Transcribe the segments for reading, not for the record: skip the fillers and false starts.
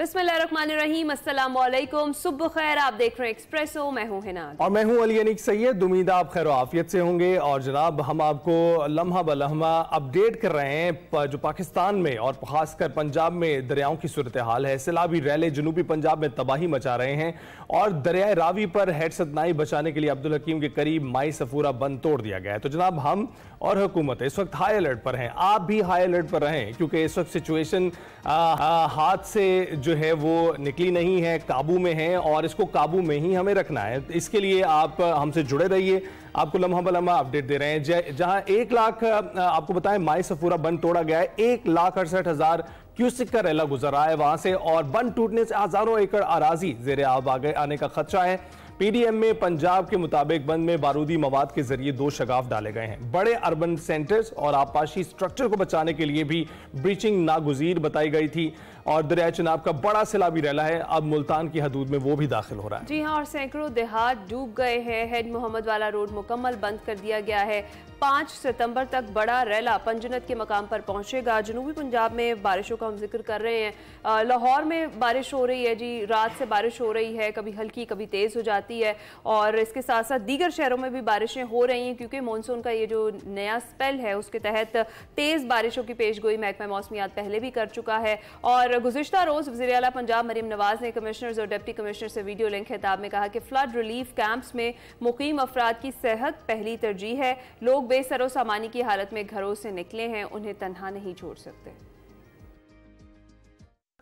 बिस्मिल्लाहिर्रहमानिर्रहीम, अस्सलाम वालेकुम, सुबह खैर। आप देख रहे हैं एक्सप्रेसो, मैं हूं हिना और मैं हूं अली अनीक सैयद। उम्मीद आप खैर आफियत से होंगे। और जनाब, हम आपको लम्हा ब लम्हा अपडेट कर रहे हैं जो पाकिस्तान में और खासकर पंजाब में दरियाओं की सूरत हाल है। सैलाबी रैले जनूबी पंजाब में तबाही मचा रहे हैं और दरियाए रावी पर हेड सतनाई बचाने के लिए अब्दुल हकीम के करीब माई सफूरा बंद तोड़ दिया गया है। तो जनाब, हम और हुकूमत इस वक्त हाई अलर्ट पर हैं। आप भी हाई अलर्ट पर रहें क्योंकि इस वक्त सिचुएशन हाथ से जो है वो निकली नहीं है, काबू में है और इसको काबू में ही हमें रखना है। इसके लिए आप हमसे जुड़े रहिए। आपको लम्हा ब लम्हा अपडेट दे रहे हैं। जहां 1 लाख आपको बताएं माई सफूरा बंद तोड़ा गया है, 1,68,000 क्यूसिक का रैला गुजर रहा है वहां से और बंद टूटने से हजारों एकड़ अराजी जेर आब आने का खदशा है। पीडीएम में पंजाब के मुताबिक बंद में बारूदी मवाद के जरिए 2 शगाफ डाले गए हैं। बड़े अर्बन सेंटर्स और आपाशी स्ट्रक्चर को बचाने के लिए भी ब्रीचिंग नागुजीर बताई गई थी। और दरिया चिनाब का बड़ा सैलाबी रैला है, अब मुल्तान की हदूद में वो भी दाखिल हो रहा है। जी हाँ, और सैकड़ों देहात डूब गए हैं। हेड मोहम्मद वाला रोड मुकम्मल बंद कर दिया गया है। 5 सितंबर तक बड़ा रैला पंजनत के मकाम पर पहुंचेगा। जनूबी पंजाब में बारिशों का हम जिक्र कर रहे हैं। लाहौर में बारिश हो रही है जी, रात से बारिश हो रही है, कभी हल्की कभी तेज़ हो जाती है। और इसके साथ साथ दीगर शहरों में भी बारिशें हो रही हैं क्योंकि मानसून का ये जो नया स्पेल है उसके तहत तेज़ बारिशों की पेशगोई महकमा मौसमियात पहले भी कर चुका है। और गुज़िश्ता रोज़ वज़ीर आला पंजाब मरीम नवाज ने कमिश्नर्स और डिप्टी कमिश्नर से वीडियो लिंक खिताब में कहा कि फ्लड रिलीफ कैंप्स में मुकीम अफराद की सेहत पहली तरजीह है। लोग बेसरो सामानी की हालत में घरों से निकले हैं, उन्हें तन्हा नहीं छोड़ सकते।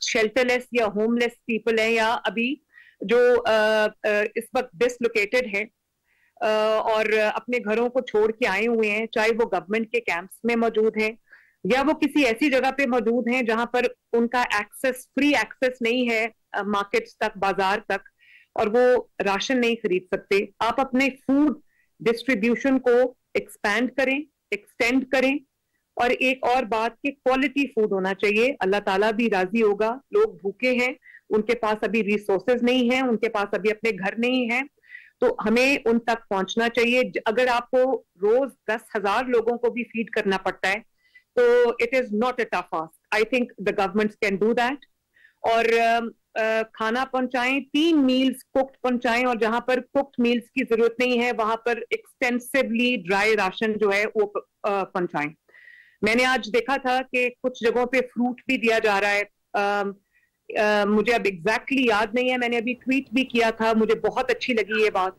शेल्टरलेस या होमलेस पीपल हैं या अभी जो इस वक्त डिसलोकेटेड है और अपने घरों को छोड़ के आए हुए हैं, चाहे वो गवर्नमेंट के कैंप्स में मौजूद हैं या वो किसी ऐसी जगह पे मौजूद हैं जहां पर उनका फ्री एक्सेस नहीं है मार्केट्स तक, बाजार तक, और वो राशन नहीं खरीद सकते। आप अपने फूड डिस्ट्रीब्यूशन को एक्सपेंड करें, एक्सटेंड करें। और एक और बात कि क्वालिटी फूड होना चाहिए, अल्लाह ताला भी राजी होगा। लोग भूखे हैं, उनके पास अभी रिसोर्सेज नहीं है, उनके पास अभी अपने घर नहीं है, तो हमें उन तक पहुंचना चाहिए। अगर आपको रोज 10,000 लोगों को भी फीड करना पड़ता है तो it is not a tough task. I think the governments can do that. और खाना पहुंचाएं, 3 मील्स कुक्ड पहुंचाएं, और जहां पर कुक्ड मील्स की जरूरत नहीं है वहां पर एक्सटेंसिवली ड्राई राशन जो है वो पहुंचाएं। मैंने आज देखा था कि कुछ जगहों पे फ्रूट भी दिया जा रहा है। मुझे अब एग्जैक्टली याद नहीं है, मैंने अभी ट्वीट भी किया था, मुझे बहुत अच्छी लगी ये बात।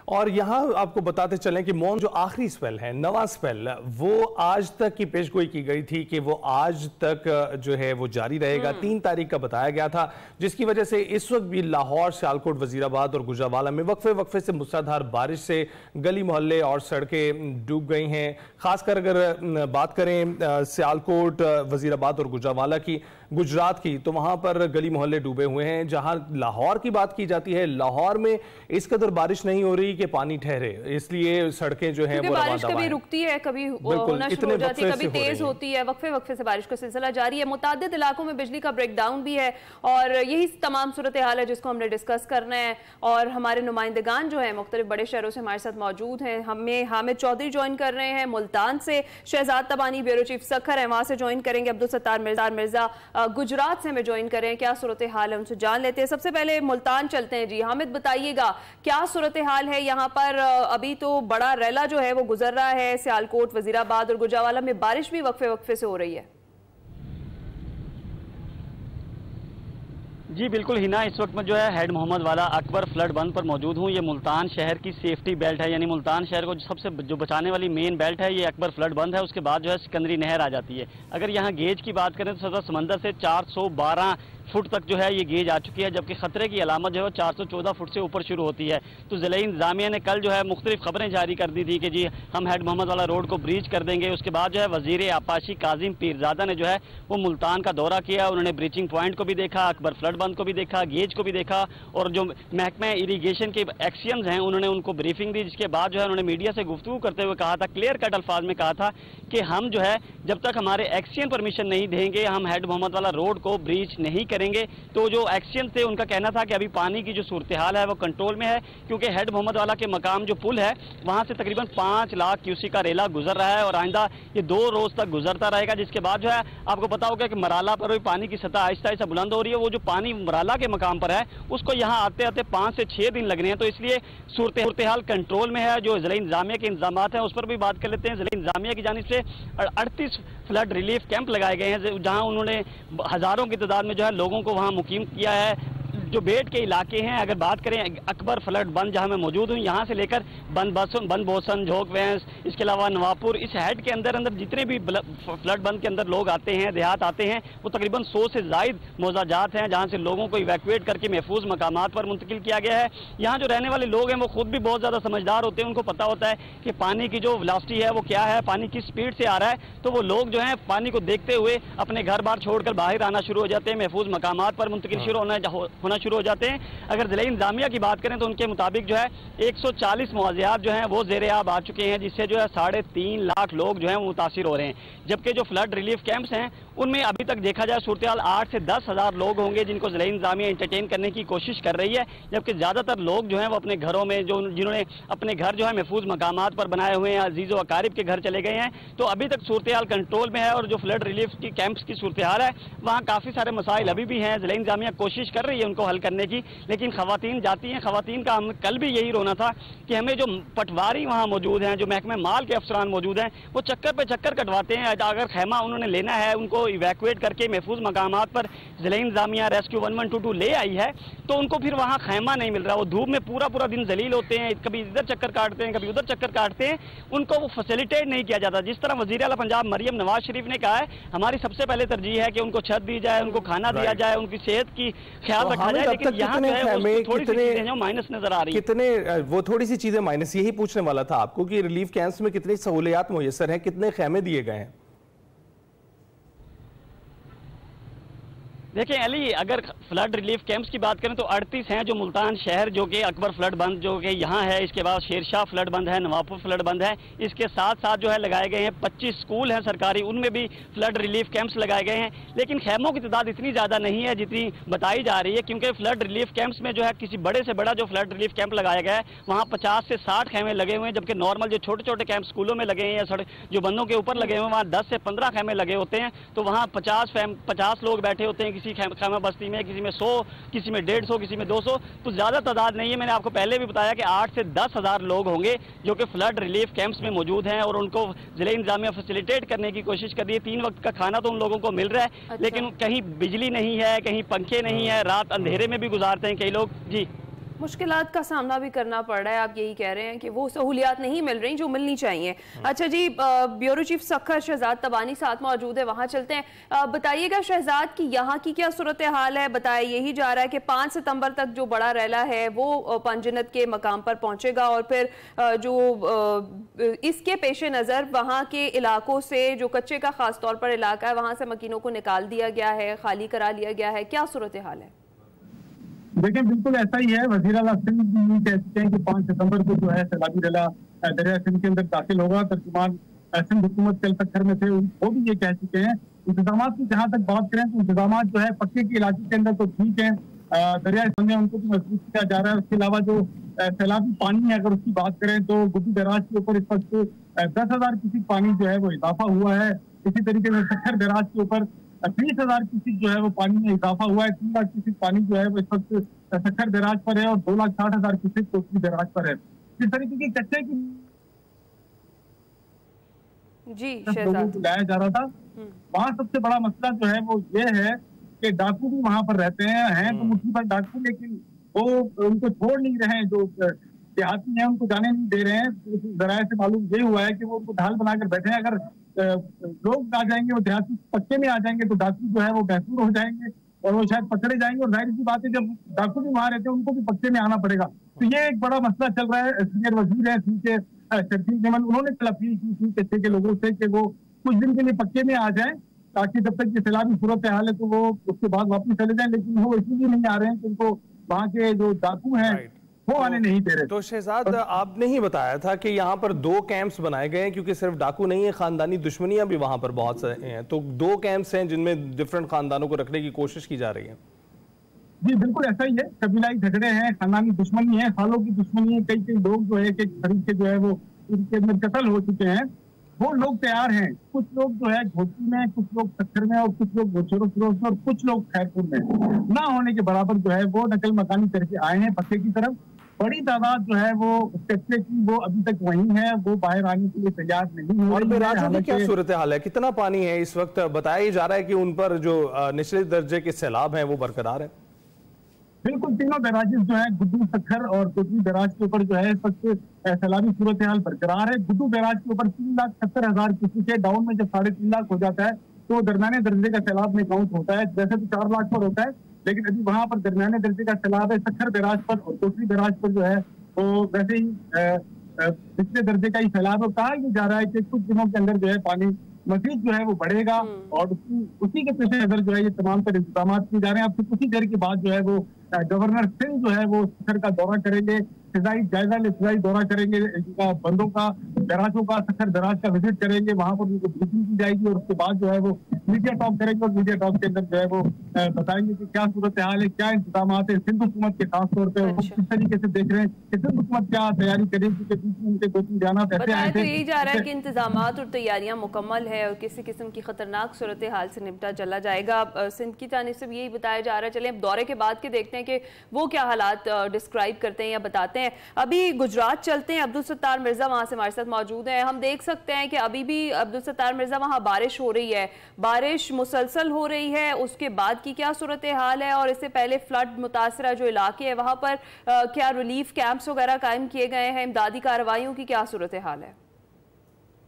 और यहाँ आपको बताते चलें कि जो आखिरी स्पेल है, नवा स्पेल, वो आज तक की पेशगोई की गई थी कि वो आज तक जो है वो जारी रहेगा। 3 तारीख का बताया गया था, जिसकी वजह से इस वक्त भी लाहौर, सियालकोट, वजीराबाद और गुजरावाला में वक्फे से मूसलाधार बारिश से गली मोहल्ले और सड़कें डूब गई हैं। खासकर अगर बात करें सियालकोट, वजीराबाद और गुजरावाला की, गुजरात की, तो वहां पर गली मोहल्ले डूबे हुए हैं। जहां लाहौर की बात की जाती है, लाहौर में इस कदर बारिश नहीं हो रही कि पानी ठहरे, इसलिए सड़कें जो है वो बारिश कभी रुकती है, कभी होना शुरू हो जाती है, कभी तेज होती है। वक्फे से बारिश का सिलसिला जारी है। मुतादिद इलाकों में बिजली का ब्रेकडाउन भी है और यही तमाम सूरत हाल है जिसको हमने डिस्कस करना है। और हमारे नुमाइंदगान जो है मुख्तलिफ बड़े शहरों से हमारे साथ मौजूद हैं। हमें हामिद चौधरी ज्वाइन कर रहे हैं मुल्तान से, शहजाद तबानी ब्यूरो चीफ सखर है वहां से ज्वाइन करेंगे, अब्दुल सत्तार मिर्जा गुजरात से हमें ज्वाइन कर रहे हैं। क्या सूरत हाल है उनसे जान लेते हैं। सबसे पहले मुल्तान चलते हैं जी। हामिद, बताइएगा क्या सूरत हाल है यहाँ पर? अभी तो बड़ा रैला जो है वो गुजर रहा है, सियालकोट, वजीराबाद और गुजरावाला में बारिश भी वक्फे से हो रही है। जी बिल्कुल हिना, इस वक्त में जो है हेड मोहम्मद वाला अकबर फ्लड बंद पर मौजूद हूँ। ये मुल्तान शहर की सेफ्टी बेल्ट है, यानी मुल्तान शहर को सबसे जो बचाने वाली मेन बेल्ट है ये अकबर फ्लड बंद है। उसके बाद जो है सिकंदरी नहर आ जाती है। अगर यहाँ गेज की बात करें तो सदर समंदर से 412 फुट तक जो है ये गेज आ चुकी है, जबकि खतरे की अलामत जो है 414 फुट से ऊपर शुरू होती है। तो ज़िला इंतजामिया ने कल जो है मुख्तलिफ खबरें जारी कर दी थी कि जी हम हेड मोहम्मद वाला रोड को ब्रीच कर देंगे। उसके बाद जो है वजीर आपाशी काजिम पीरजादा ने जो है वो मुल्तान का दौरा किया, उन्होंने ब्रीचिंग पॉइंट को भी देखा, अकबर फ्लड बंद को भी देखा, गेज को भी देखा, और जो महकमा इरिगेशन के एक्शियंस हैं उन्होंने उनको ब्रीफिंग दी, जिसके बाद जो है उन्होंने मीडिया से गुफ्तगू करते हुए कहा था, क्लियर कट अल्फाज में कहा था कि हम जो है जब तक हमारे एक्शियन परमिशन नहीं देंगे हम हेड मोहम्मद वाला रोड को ब्रीच नहीं करेंगे। तो जो एक्शियन थे उनका कहना था कि अभी पानी की जो सूरत हाल है वो कंट्रोल में है, क्योंकि हेड मोहम्मद वाला के मकाम जो पुल है वहां से तकरीबन 5 लाख क्यूसेक का रेला गुजर रहा है और आइंदा ये 2 रोज तक गुजरता रहेगा, जिसके बाद जो है आपको पता होगा कि मराला पर भी पानी की सतह आहिस्ता आहिस्ता बुलंद हो रही है। वो जो पानी मराला के मकाम पर है उसको यहाँ आते आते 5 से 6 दिन लगने हैं, तो इसलिए सूरत हाल कंट्रोल में है। जो ज़िला इंतजामिया के इंतजाम हैं उस पर भी बात कर लेते हैं। ज़िला इंतजामिया की जानिब से 38 फ्लड रिलीफ कैंप लगाए गए हैं, जहां उन्होंने हजारों की तादाद में जो है लोगों को वहां मुकीम किया है। जो बेट के इलाके हैं, अगर बात करें अकबर फ्लड बंद जहां मैं मौजूद हूं, यहां से लेकर बंद बोसन, झोंक वैंस, इसके अलावा नवापुर, इस हेड के अंदर जितने भी फ्लड बंद के अंदर लोग आते हैं, देहात आते हैं, वो तकरीबन 100 से ज़ायद मौजाजात हैं जहां से लोगों को इवैक्यूएट करके महफूज मकामात पर मुंतकिल किया गया है। यहाँ जो रहने वाले लोग हैं वो खुद भी बहुत ज़्यादा समझदार होते हैं, उनको पता होता है कि पानी की जो वेलोसिटी है वो क्या है, पानी किस स्पीड से आ रहा है, तो वो लोग जो है पानी को देखते हुए अपने घर बार छोड़कर बाहर आना शुरू हो जाते हैं, महफूज मकामात पर मुंतकिल होना शुरू हो जाते हैं। अगर ज़िला इंतजामिया की बात करें तो उनके मुताबिक जो है 140 मुआवज़ात जो हैं वो ज़ेर-ए-आब आ चुके हैं, जिससे जो है 3.5 लाख लोग जो हैं वो मुतासिर हो रहे हैं। जबकि जो फ्लड रिलीफ कैंप्स हैं उनमें अभी तक देखा जाए सूरत हाल 8 से 10 हज़ार लोग होंगे जिनको ज़िला इंतजामिया एंटरटेन करने की कोशिश कर रही है, जबकि ज़्यादातर लोग जो हैं वो अपने घरों में जिन्होंने अपने घर जो है महफूज मकामात पर बनाए हुए हैं, अजीज़ व अकारिब के घर चले गए हैं। तो अभी तक सूरत हाल कंट्रोल में है और जो फ्लड रिलीफ की कैंप्स की सूरत हाल है वहाँ काफ़ी सारे मसाइल अभी भी हैं। ज़िला इंतजामिया कोशिश कर रही है उनको हल करने की, लेकिन खवातीन जाती हैं। खवातीन का हम कल भी यही रोना था कि हमें जो पटवारी वहाँ मौजूद हैं, जो महकमे माल के अफसरान मौजूद हैं, वो चक्कर पे चक्कर कटवाते हैं। अगर खैमा उन्होंने लेना है, उनको इवैक्यूएट करके महफूज मकामात पर ज़िला इंतजामिया रेस्क्यू 1122 ले आई है, तो उनको फिर वहाँ खैमा नहीं मिल रहा। वो धूप में पूरा दिन जलील होते हैं, कभी इधर चक्कर काटते हैं, कभी उधर चक्कर काटते हैं, उनको वो फैसिलिटेट नहीं किया जाता। जिस तरह वज़ीर आला पंजाब मरियम नवाज शरीफ ने कहा है, हमारी सबसे पहले तरजीह है कि उनको छत दी जाए, उनको खाना दिया जाए, उनकी सेहत की ख्याल रखा जाए, लेकिन यहाँ जो है थोड़ी सी चीजें जो माइनस नजर आ रही है। कितने वो थोड़ी सी चीजें माइनस, यही पूछने वाला था आपको कि रिलीफ कैंप्स में कितनी सहूलियात मुयस्सर हैं, कितने खैमे दिए गए हैं? देखिए अली, अगर फ्लड रिलीफ कैंप्स की बात करें तो 38 हैं, जो मुल्तान शहर जो कि अकबर फ्लड बंद जो कि यहाँ है, इसके बाद शेरशाह फ्लड बंद है, नवापुर फ्लड बंद है, इसके साथ साथ जो है लगाए गए हैं 25 स्कूल हैं सरकारी, उनमें भी फ्लड रिलीफ कैंप्स लगाए गए हैं। लेकिन खैमों की तादाद इतनी ज़्यादा नहीं है जितनी बताई जा रही है, क्योंकि फ्लड रिलीफ कैंप्स में जो है किसी बड़े से बड़ा जो फ्लड रिलीफ कैंप लगाया गया है वहाँ 50 से 60 खैमे लगे हुए हैं, जबकि नॉर्मल जो छोटे छोटे कैंप स्कूलों में लगे हैं या सड़क जो बंदों के ऊपर लगे हुए हैं वहाँ 10 से 15 खैमे लगे होते हैं। तो वहाँ 50 लोग बैठे होते हैं किसी खैमा बस्ती में, किसी में 100, किसी में 150, किसी में 200, तो ज्यादा तादाद नहीं है। मैंने आपको पहले भी बताया कि 8 से 10 हज़ार लोग होंगे जो कि फ्लड रिलीफ कैंप्स में मौजूद हैं और उनको जिला इंतजामिया फैसिलिटेट करने की कोशिश कर रही है। 3 वक्त का खाना तो उन लोगों को मिल रहा है, अच्छा। लेकिन कहीं बिजली नहीं है, कहीं पंखे नहीं है, रात अंधेरे में भी गुजारते हैं कई लोग। जी, मुश्किलात का सामना भी करना पड़ रहा है। आप यही कह रहे हैं कि वो सहूलियात नहीं मिल रही जो मिलनी चाहिए। अच्छा जी, ब्यूरो चीफ सखर शहजाद तबानी साथ मौजूद है, वहां चलते हैं। बताइएगा शहजाद की यहाँ की क्या सूरत हाल है? बताया यही जा रहा है कि 5 सितंबर तक जो बड़ा रैला है वो पंजनत के मकाम पर पहुंचेगा और फिर जो इसके पेश नज़र वहाँ के इलाकों से जो कच्चे का खास तौर पर इलाका है वहाँ से मकीनों को निकाल दिया गया है, खाली करा लिया गया है। क्या सूरत हाल है? देखिए बिल्कुल ऐसा ही है। वज़ीर आला सिंध भी कह चुके हैं कि 5 सितंबर को जो है सैलाबी रैला दरिया सिंध के अंदर दाखिल होगा। तर्जुमान सिंध हुकूमत कल सखर में थे, वो भी ये कह चुके हैं। इंतजाम की जहाँ तक बात करें तो इंतजाम जो है पक्के के इलाके के अंदर तो ठीक है, दरिया सिंध में उनको भी मजबूत किया जा रहा है। उसके अलावा जो सैलाबी पानी है अगर उसकी बात करें तो गुड्डी दराज के ऊपर इस वक्त 10,000 क्यूसेक पानी जो है वो इजाफा हुआ है। इसी तरीके से सखर दराज के ऊपर 30,000 क्यूसेक जो है वो पानी में इजाफा हुआ है। 3 लाख क्यूसेक पानी जो है वो इस वक्त सखर दराज पर है और 2,60,000 क्यूसेक कोसी दराज पर है। इस तरीके के कच्चे की लोगों को लाया जा रहा था। वहाँ सबसे बड़ा मसला जो है वो ये है कि डाकू भी वहाँ पर रहते हैं तो मुट्ठी पर डाकू, लेकिन वो उनको छोड़ नहीं रहे हैं। जो देहाती हैं उनको जाने नहीं दे रहे हैं। जराये से मालूम ये हुआ है कि वो उनको ढाल बनाकर बैठे हैं। अगर लोग आ जाएंगे, वो देहाती पक्के में आ जाएंगे तो डाकू जो है वो बेहसूर हो जाएंगे और वो शायद पकड़े जाएंगे। और जाहिर सी बात है जब डाकू भी वहां रहते हैं उनको भी पक्के में आना पड़ेगा। तो ये एक बड़ा मसला चल रहा है। सीनियर वजीर है सिंध के शर्जील मेमन, उन्होंने कल अपील की थी कच्चे के लोगों से कि वो कुछ दिन के लिए पक्के में आ जाएं ताकि जब तक ये सैलाबी सूरत हाल है तो वो उसके बाद वापस चले जाएं, लेकिन वो इसीलिए नहीं आ रहे हैं कि उनको वहाँ के जो डाकू हैं वो आने नहीं दे रहे। तो शहजाद, आपने ही बताया था कि यहाँ पर 2 कैंप्स बनाए गए हैं, क्योंकि सिर्फ डाकू नहीं है, खानदानी दुश्मनियां भी वहां पर बहुत सारे हैं, तो 2 कैंप्स हैं जिनमें डिफरेंट खानदानों को रखने की कोशिश की जा रही है। जी बिल्कुल ऐसा ही है, कबीलाई झगड़े हैं, खानदानी दुश्मनी है, सालों की दुश्मनी है। कई लोग जो है कि खरीद के जो है वो उनके अंदर कत्ल हो चुके हैं। वो लोग तैयार हैं, कुछ लोग जो है घोटी में, कुछ लोग सक्खर में और कुछ लोग गोचरो फिरोज में और कुछ लोग खैरपुर में ना होने के बराबर जो है वो नकल मकानी करके आए हैं पक्के की तरफ। बड़ी तादाद जो है वो कच्चे की वो अभी तक वहीं है, वो बाहर आने के लिए तैयार नहीं हो। और बैराजों की क्या सूरत हाल है, कितना पानी है इस वक्त? बताया जा रहा है कि उन पर जो निचले दर्जे के सैलाब हैं वो बरकरार है। बिल्कुल, तीनों बैराजेस जो है, गुड्डू, सक्खर और कोटली बैराज के ऊपर जो है सबसे सैलाबी सूरत हाल बरकरार है। गुड्डू बैराज के ऊपर 3,70,000 क्यूसेक है। डाउन में जब 3.5 लाख हो जाता है तो दरमियाने दर्जे का सैलाब में काउंट होता है। वैसे तो 4 लाख पर होता है, लेकिन अभी वहां पर दरमियाने दर्जे का सैलाब है। सक्खर बैराज पर और कोटली बैराज पर जो है तो वैसे ही पिछले दर्जे का ही सैलाब है। कहा यह जा रहा है कि कुछ दिनों के अंदर जो है पानी मजीद जो है वो बढ़ेगा और उसी के पेश नजर जो है ये तमाम तर इंतजाम किए जा रहे हैं। अब कुछ ही देर के बाद जो है वो गवर्नर सिंह जो है वो सक्खर का दौरा करेंगे, फिजाई जायजा फिजाई दौरा करेंगे, बंदों का, बैराजों का, सक्खर बैराज का विजिट करेंगे। वहां पर उनको ब्रीफिंग की जाएगी और उसके बाद जो है वो मीडिया टॉक करेंगे और मीडिया टॉक के अंदर जो है वो बताएंगे कि क्या सूरत हाल है, क्या इंतजाम है सिंध हुकूमत के खास तौर पर, किस तरीके से देख रहे हैं कि सिंध हुकूमत क्या तैयारी करेगी, क्योंकि बीच में उनके 2-3 बयान ऐसे आए थे। तो यही जा रहा है कि इंतजाम और तैयारियां मुकम्मल है और किसी किस्म की खतरनाक सूरत हाल से निपटा चला जाएगा। सिंध की जानिब से यही बताया जा रहा है। चलिए अब दौरे के बाद के देखते हैं कि वो क्या हालात डिस्क्राइब करते हैं या बताते हैं। अभी गुजरात चलते हैं, अब्दुल सत्तार मिर्जा वहां से हमारे साथ मौजूद हैं। हम देख सकते हैं कि अभी भी अब्दुल सत्तार मिर्जा वहां बारिश हो रही है, बारिश मुसलसल हो रही है। उसके बाद की क्या सूरत हाल है और इससे पहले फ्लड मुतासरा जो इलाके है वहां पर क्या रिलीफ कैंप्स वगैरह कायम किए गए हैं, इमदादी कार्रवाइयों की क्या सूरत हाल है?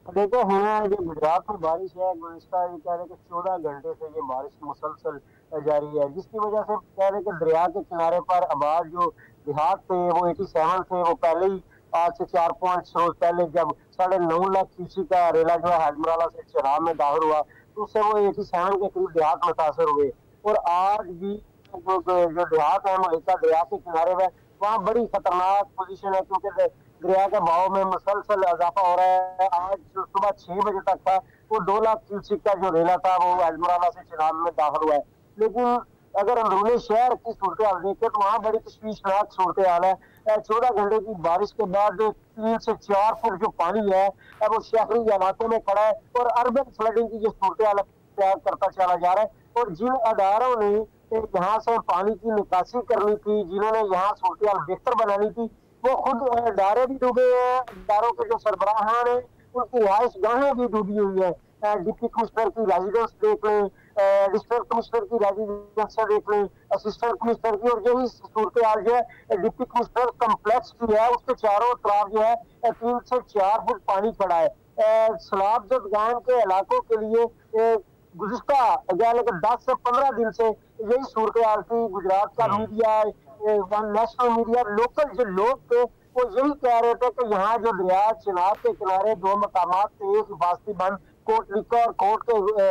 देखो, हमें जो गुजरात में बारिश है गुज़िश्ता ये कह रहे कि 14 घंटे से ये बारिश मुसलसल जारी है, जिसकी वजह से कह रहे कि दरिया के किनारे पर आबाद जो देहात थे वो 87 थे, वो पहले ही आज से 4-5 रोज पहले जब 9.5 लाख क्यूसेक का रेला जो है हैदमराला से चेनाब में दाखिल हुआ तो उससे वो 87 के करीब देहात मुतासर हुए। और आज भी जो देहात है मलिका दरिया के किनारे में वहाँ बड़ी खतरनाक पोजीशन है, क्योंकि दरिया के बहाव में मुसलसल इजाफा हो रहा है। आज सुबह 6 बजे तक था वो 2 लाख क्यूसेक का जो रेला था वो हैदमराला से चेनाब में दाखिल हुआ है। लेकिन अगर अंदरूनी शहर की सूरत हाल देखें तो वहाँ बड़ी तशवीशनाक सूरत हाल है। 14 घंटे की बारिश के बाद 3 से 4 फुट जो पानी है वो शहरी इलाकों में खड़ा है और अर्बन फ्लडिंग की जो सूरत हाल तैयार करता चला जा रहा है। और जिन अदारों ने यहाँ से पानी की निकासी करनी थी, जिन्होंने यहाँ सूरत हाल बेहतर बनानी थी, वो खुद इदारे भी डूबे हैं। इदारों के जो सरबराहान है उनकी रिहाइश गाहें भी डूबी हुई है। डिप्टी कमिश्नर की रेजिडेंस देख लें, डिस्ट्रिक्ट कमिश्नर की रेजिडेंस देख लें, असिस्टेंट कमिश्नर की, और यही सूरत हाल जो है डिप्टी कमिश्नर कम्प्लेक्स की है उसके चारों तरफ जो है 3 से 4 फुट पानी खड़ा है। सलाब जदगान के इलाकों के लिए गुज़िश्ता 10 से 15 दिन से यही सूरत हाल थी। गुजरात का मीडिया, नेशनल मीडिया, लोकल जो लोग थे वो यही कह रहे थे कि यहाँ जो दरिया चेनाब के किनारे 2 मकामात थे, एक हिफाजती बंद कोट लिका और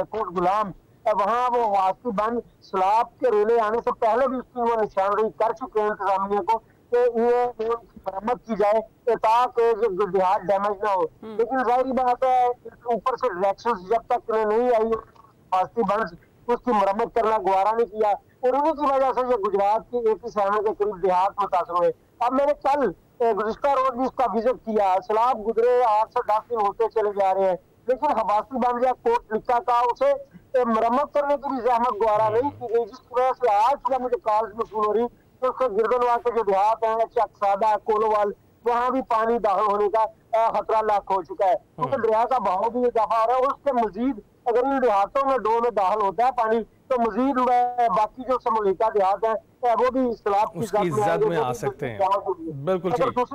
कोट गुलाम, वहाँ वो हिफाजती बंद सलाब के रेले आने से पहले भी उसकी वो निशानदेही कर चुके हैं इंतजामिया को कि ये मरम्मत की जाए ताकि जो देहात डैमेज ना हो। लेकिन जाहिर बात है ऊपर से डायरेक्शन जब तक नहीं आई हिफाजती बंद उसकी मरम्मत करना गवारा नहीं किया और उन्हीं की वजह से जो गुजरात के 87 के करीब देहात मुतासर हुए। अब मैंने कल गुज़िश्ता रोज भी उसका विजिट किया। सैलाब गुजरे 8 से 10 दिन होते चले जा रहे हैं, लेकिन हिफाजती बंद या कोट लिखा था उसे मरम्मत करने की भी जहमत गवारा नहीं की गई, जिसकी वजह से आज जब मुझे कॉल्स मसूल हो रही तो उसके गिरदनवाल के जो देहात है, चकसादा, कोलोवाल, वहाँ भी पानी दाखिल होने का खतरा लाख हो चुका है, क्योंकि दरिया का बहाव भी इजाफा हो रहा है। उसके मजीद अगर इन देहातों में 2 में दाखिल होता है पानी तो मजीद बाकी जो समलिका देहात है वो भी सैलाब की जद में आ सकते हैं। बिल्कुल वो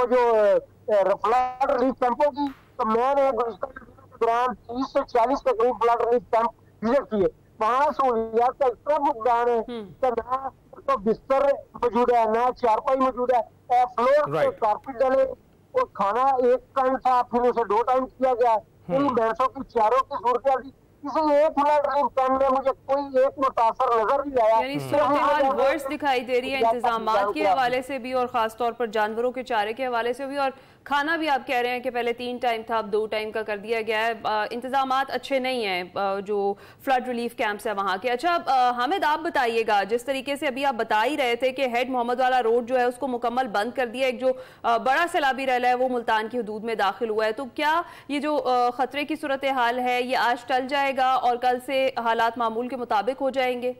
जो फ्लड रिलीफ कैंपों की, तो मैंने गुज़िश्ता के दौरान 30 से 40 के करीब फ्लड रिलीफ कैंप विजिट किए। वहाँ सहूलियात का इतना भुगतान है कि ना तो बिस्तर मौजूद है, ना चारपाई मौजूद है, फ्लोर पे कारपेट डाले और खाना एक टाइम था फिर उसे 2 टाइम किया गया। इन भैंसों की चारों की सूरत किसी एक फ्लड रिलीफ कैंप में मुझे कोई एक मुतासर नजर नहीं आया। यानी सूरत-ए-हाल वर्स दिखाई दे रही है इंतजामात के हवाले से भी और खासतौर पर जानवरों के चारे के हवाले से भी, और खाना भी आप कह रहे हैं कि पहले 3 टाइम था, अब 2 टाइम का कर दिया गया है। इंतजामात अच्छे नहीं हैं जो फ्लड रिलीफ कैंप्स है वहाँ के। अच्छा हामिद, आप बताइएगा, जिस तरीके से अभी आप बता ही रहे थे कि हेड मोहम्मद वाला रोड जो है उसको मुकम्मल बंद कर दिया, एक जो बड़ा सैलाबी रैला है वो मुल्तान की हदूद में दाखिल हुआ है, तो क्या ये जो खतरे की सूरत हाल है ये आज टल जाएगा और कल से हालात मामूल के मुताबिक हो जाएंगे?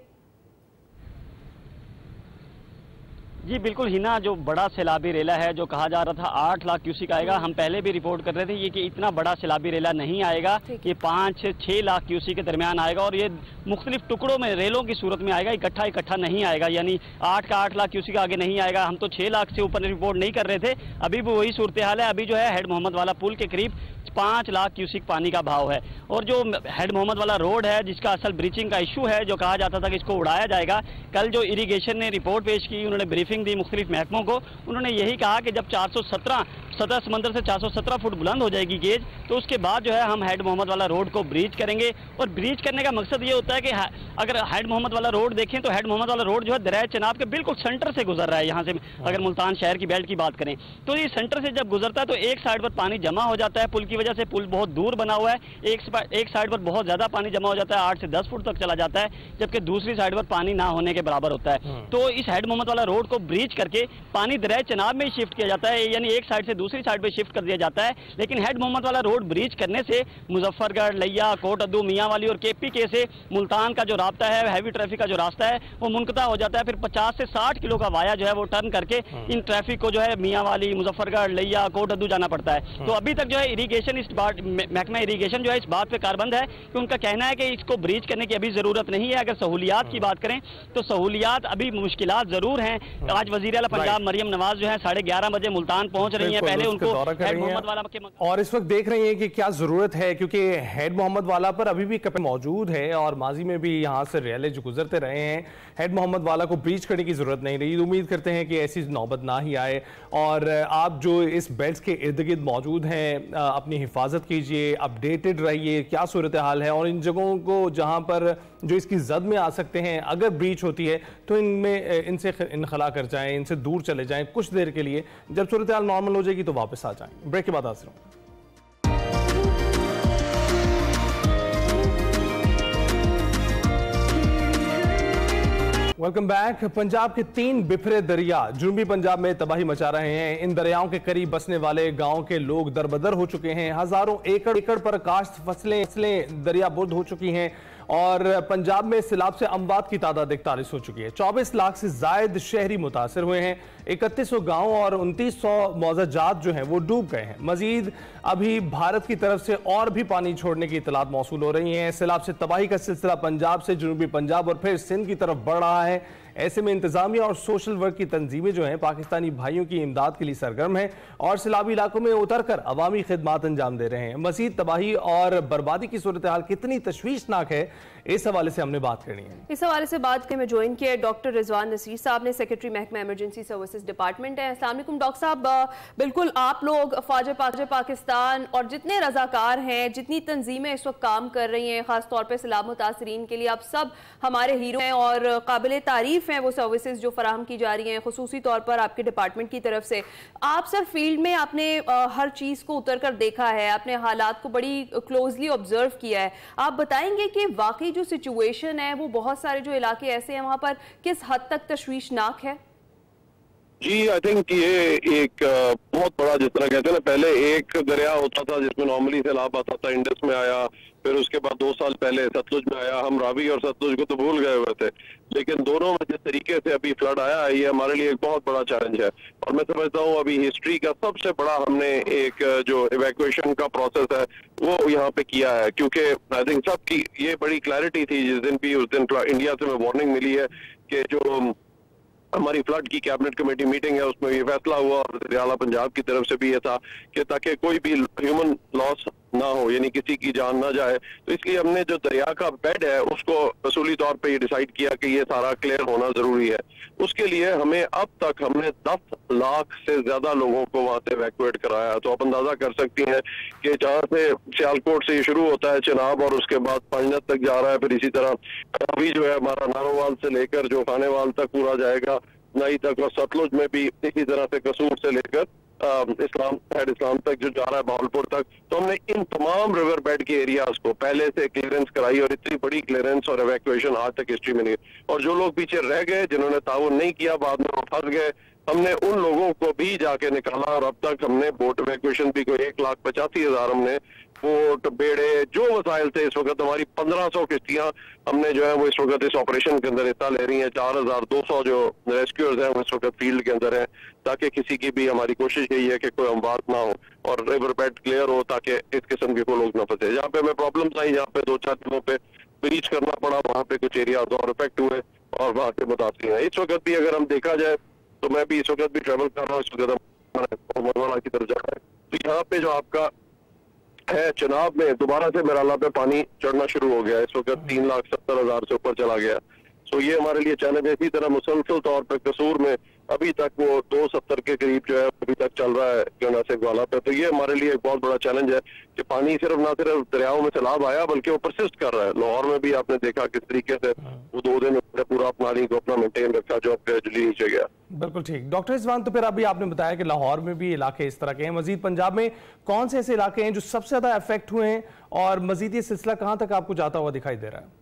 जी बिल्कुल हिना, जो बड़ा सैलाबी रेला है जो कहा जा रहा था 8 लाख क्यूसिक आएगा, हम पहले भी रिपोर्ट कर रहे थे ये कि इतना बड़ा सैलाबी रेला नहीं आएगा, ये 5-6 लाख क्यूसिक के दरमियान आएगा और ये मुख्तलिफ टुकड़ों में रेलों की सूरत में आएगा, इकट्ठा नहीं आएगा, यानी 8 लाख क्यूसिक आगे नहीं आएगा। हम तो 6 लाख से ऊपर रिपोर्ट नहीं कर रहे थे, अभी भी वही सूरत हाल है। अभी जो है हेड मोहम्मद वाला पुल के करीब 5 लाख क्यूसिक पानी का भाव है और जो हेड मोहम्मद वाला रोड है जिसका असल ब्रीचिंग का इशू है, जो कहा जाता था कि इसको उड़ाया जाएगा, कल जो इरिगेशन ने रिपोर्ट पेश की, उन्होंने ब्रीफिंग दी मुख्तलिफ महकमों को, उन्होंने यही कहा कि जब 417 सतह समंदर से 417 फुट बुलंद हो जाएगी गेज, तो उसके बाद जो है हम हेड मोहम्मद वाला रोड को ब्रीच करेंगे। और ब्रीच करने का मकसद ये होता है कि अगर हेड मोहम्मद वाला रोड देखें तो हेड मोहम्मद वाला रोड जो है दरिया चनाब के बिल्कुल सेंटर से गुजर रहा है। यहाँ से अगर मुल्तान शहर की बेल्ट की बात करें तो ये सेंटर से जब गुजरता है तो एक साइड पर पानी जमा हो जाता है, पुल की वजह से पुल बहुत दूर बना हुआ है, एक साइड पर बहुत ज्यादा पानी जमा हो जाता है, 8 से 10 फुट तक चला जाता है, जबकि दूसरी साइड पर पानी ना होने के बराबर होता है। तो इस हेड मोहम्मद वाला रोड को ब्रीच करके पानी दरिया चनाब में शिफ्ट किया जाता है, यानी एक साइड से दूसरी साइड पर शिफ्ट कर दिया जाता है। लेकिन हेड मोहम्मद वाला रोड ब्रीच करने से मुजफ्फरगढ़, लिया, कोट अद्दू, मियांवाली और केपीके से मुल्तान का जो रास्ता है, हैवी ट्रैफिक का जो रास्ता है वो मुनक़ता हो जाता है। फिर 50 से 60 किलो का वाया जो है वो टर्न करके इन ट्रैफिक को जो है मियांवाली, मुजफ्फरगढ़, लिया, कोट अद्दू जाना पड़ता है। तो अभी तक जो है इरीगेशन महकमा इरीगेशन जो है इस बात पे कारबंद है कि उनका कहना है कि इसको ब्रीच करने की अभी जरूरत नहीं है। अगर सहूलियात की बात करें तो सहूलियात अभी मुश्किलात जरूर हैं। आज वजीर आला पंजाब मरियम नवाज जो है 11:30 बजे मुल्तान पहुंच रही हैं, पहले उनको हेड मोहम्मद वाला के और इस वक्त देख रही हैं कि क्या जरूरत है, क्योंकि हेड मोहम्मद वाला पर अभी भी कपे मौजूद है और माजी में भी यहाँ से रेले जो गुजरते रहे हैं, हेड मोहम्मद वाला को ब्रीच करने की जरूरत नहीं रही। उम्मीद करते हैं कि ऐसी नौबत ना ही आए। और आप जो इस बेल्ट के इर्द गिर्द मौजूद हैं अपनी हिफाजत कीजिए, अपडेटेड रहिए क्या सूरत हाल है, और इन जगहों को जहाँ पर जो इसकी जद में आ सकते हैं अगर ब्रीच होती है तो इनसे इनखला कर जाएं, इनसे दूर चले जाएं कुछ देर के लिए। जब सूरत हाल नॉर्मल हो जाएगी तो वापस आ जाएं। ब्रेक के बाद हाजिर हूं। Welcome back. पंजाब के 3 बिफरे दरिया जुनूबी पंजाब में तबाही मचा रहे हैं। इन दरियाओं के करीब बसने वाले गांव के लोग दरबदर हो चुके हैं। हजारों एकड़ पर काश्त फसलें दरियाबुर्द हो चुकी हैं और पंजाब में सैलाब से अमवात की तादाद 41 हो चुकी है। 24 लाख से जायद शहरी मुतासर हुए हैं। 3100 गाँव और 2900 मौजाजात जो हैं वो डूब गए हैं। मजीद अभी भारत की तरफ से और भी पानी छोड़ने की इतलात मौसूल हो रही हैं। सैलाब से तबाही का सिलसिला पंजाब से जुनूबी पंजाब और फिर सिंध की तरफ बढ़ रहा है। ऐसे में इंतजामिया और सोशल वर्क की तंजीमें जो हैं पाकिस्तानी भाइयों की इमदाद के लिए सरगर्म हैं और सैलाबी इलाकों में उतरकर अवामी खिदमात अंजाम दे रहे हैं। मजीद तबाही और बर्बादी की सूरत हाल कितनी तशवीशनाक है, इस हवाले से हमने बात करनी है। इस हवाले से बात में ज्वाइन किया डॉक्टर रिजवान नसीर साहब ने, सेक्रेटरी महकमा इमरजेंसी सर्विसेज डिपार्टमेंट है। अस्सलाम वालेकुम डॉक्टर साहब। बिल्कुल आप लोग फौज पाकिस्तान और जितने रजाकार हैं, जितनी तंजीमें इस वक्त काम कर रही हैं खासतौर पर सैलाब मुतासरीन के लिए, आप सब हमारे हीरो हैं और काबिल तारीफ हैं वो सर्विसेज जो फराहम की जा रही हैं, खुसूसी तौर पर आपके डिपार्टमेंट की तरफ से। आप सर फील्ड में आपने हर चीज़ को उतर कर देखा है, आपने हालात को बड़ी क्लोजली ऑब्जर्व किया है। आप बताएंगे कि वाकई जो सिचुएशन है वो बहुत सारे जो इलाके ऐसे हैं वहां पर किस हद तक तशवीशनाक है? जी आई थिंक ये एक बहुत बड़ा, जिस तरह कहते हैं ना, पहले एक दरिया होता था जिसमें नॉर्मली सैलाब आता था, इंडस में आया, फिर उसके बाद 2 साल पहले सतलुज में आया। हम रावी और सतलुज को तो भूल गए हुए थे, लेकिन दोनों में जिस तरीके से अभी फ्लड आया है ये हमारे लिए एक बहुत बड़ा चैलेंज है। और मैं समझता हूँ अभी हिस्ट्री का सबसे बड़ा हमने एक जो इवैक्यूएशन का प्रोसेस है वो यहाँ पे किया है, क्योंकि आई थिंक सबकी ये बड़ी क्लैरिटी थी जिस दिन भी उस दिन इंडिया से में वार्निंग मिली है कि जो हमारी फ्लड की कैबिनेट कमेटी मीटिंग है उसमें ये फैसला हुआ और वज़ीर आला पंजाब की तरफ से भी ये था कि ताकि कोई भी ह्यूमन लॉस ना हो, यानी किसी की जान ना जाए। तो इसलिए हमने जो दरिया का बेड है उसको असूली तौर पे ये डिसाइड किया कि ये सारा क्लियर होना जरूरी है। उसके लिए हमें अब तक हमने 10 लाख से ज्यादा लोगों को वहां से इवैक्यूएट कराया। तो आप अंदाजा कर सकती हैं कि जहाँ से सियालकोट से ये शुरू होता है चिनाब और उसके बाद पंजनत तक जा रहा है, फिर इसी तरह अभी जो है हमारा नारोवाल से लेकर जो खानेवाल तक पूरा जाएगा, नई तक, और सतलुज में भी इसी तरह से कसूर से लेकर इस्लाम तक जो जा रहा है भावलपुर तक। तो हमने इन तमाम रिवर बेड के एरियाज को पहले से क्लियरेंस कराई और इतनी बड़ी क्लियरेंस और एवैक्यूएशन आज तक हिस्ट्री में नहीं। और जो लोग पीछे रह गए, जिन्होंने ताउन नहीं किया, बाद में वो फंस गए, हमने उन लोगों को भी जाके निकाला। और अब तक हमने बोट इवैक्यूएशन भी कोई 1,85,000 हमने बोट, बेड़े, जो वसाइल थे, इस वक्त हमारी 1500 किश्तियां हमने जो है वो इस वक्त इस ऑपरेशन के अंदर हिस्सा ले रही हैं। 4200 जो रेस्क्यूअर्स हैं वो इस वक्त फील्ड के अंदर हैं, ताकि किसी की भी, हमारी कोशिश यही है कि कोई अमवात ना हो और रिवर बेड क्लियर हो, ताकि इस किस्म के कोई लोग ना फंसे। जहाँ पे हमें प्रॉब्लम आई, जहाँ पे 2-4 जगहों पे ब्रीच करना पड़ा, वहाँ पे कुछ एरियाज और इफेक्ट हुए और वहाँ के मुतासिर हैं। इस वक्त भी अगर हम देखा जाए तो मैं भी इस वक्त भी ट्रेवल कर रहा हूँ, इस वक्त मोहम्मदवाला की तरफ जा रहा है। तो यहाँ पे जो आपका है चिनाब में दोबारा से मेराला पे पानी चढ़ना शुरू हो गया, इस वक्त 3,70,000 से ऊपर चला गया। सो ये हमारे लिए चैलेंज है। इसी तरह मुसलसल तौर पर कसूर में अभी तक वो 270 के करीब जो है अभी तक चल रहा है गंगा से ग्वाला पे। तो ये हमारे लिए एक बहुत बड़ा चैलेंज है कि पानी सिर्फ ना सिर्फ दरियाओं में सैलाब आया, बल्कि वो परसिस्ट कर रहा है। लाहौर में भी आपने देखा किस तरीके से वो 2 दिन पूरा पानी को अपना मेंटेन रखा, जो ग्रेजुअली नीचे गया। बिल्कुल ठीक। डॉक्टर रिजवान, तो फिर अभी आपने बताया कि लाहौर में भी इलाके इस तरह के हैं, मजीद पंजाब में कौन से ऐसे इलाके हैं जो सबसे ज्यादा अफेक्ट हुए हैं और मजीद ये सिलसिला कहाँ तक आपको जाता हुआ दिखाई दे रहा है?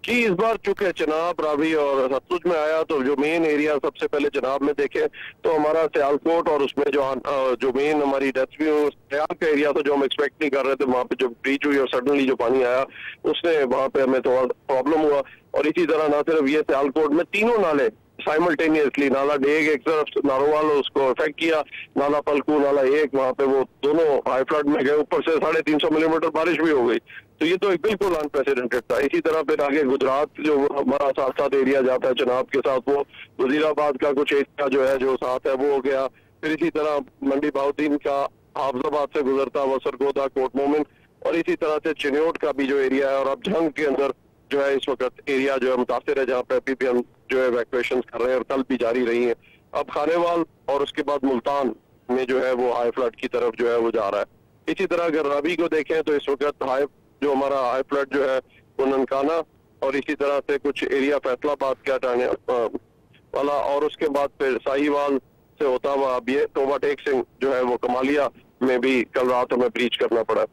जी, इस बार चूंकि चिनाब, रावी और सतलुज में आया, तो जो मेन एरिया सबसे पहले चिनाब में देखे तो हमारा सियालकोट, और उसमें जो मेन हमारी डेथ भी सियाल का एरिया था जो हम एक्सपेक्ट नहीं कर रहे थे, वहाँ पे जो ब्रीच हुई और सडनली जो पानी आया उसने वहाँ पे हमें थोड़ा प्रॉब्लम हुआ। और इसी तरह ना सिर्फ ये सियालकोट में तीनों नाले साइमल्टेनियसली, नाला डेग एक तरफ नारोवाल उसको इफेक्ट किया, नाला पलकू, नाला एक, वहाँ पे वो दोनों हाई फ्लड में गए, ऊपर से 350 मिलीमीटर बारिश भी हो गई। तो ये तो एक बिल्कुल अनप्रेसिडेंटेड था। इसी तरह फिर आगे गुजरात जो हमारा साथ एरिया जाता है चिनाब के साथ, वो वजीराबाद का कुछ एरिया जो है जो साथ है वो हो गया। फिर इसी तरह मंडी बाउद्दीन का हाफजाबाद से गुजरता हुआ सरगोदा, कोट मोमिन, और इसी तरह से चिन्योट का भी जो एरिया है, और अब जंग के अंदर जो है इस वक्त एरिया जो है मुतासिर है, जहाँ पे अभी भी हम जो है इवैक्यूएशन कर रहे हैं और कल भी जारी रही है। अब खानेवाल और उसके बाद मुल्तान में जो है वो हाई फ्लड की तरफ जो है वो जा रहा है। इसी तरह अगर रावी को देखें तो इस वक्त जो हमारा हाई फ्लड जो है वो ननकाना, और इसी तरह से कुछ एरिया फैसलाबाद का टाने वाला, और उसके बाद फिर साहिवाल से होता हुआ अब ये टोबा टेक सिंह जो है वो कमालिया में भी कल रात हमें ब्रीच करना पड़ा।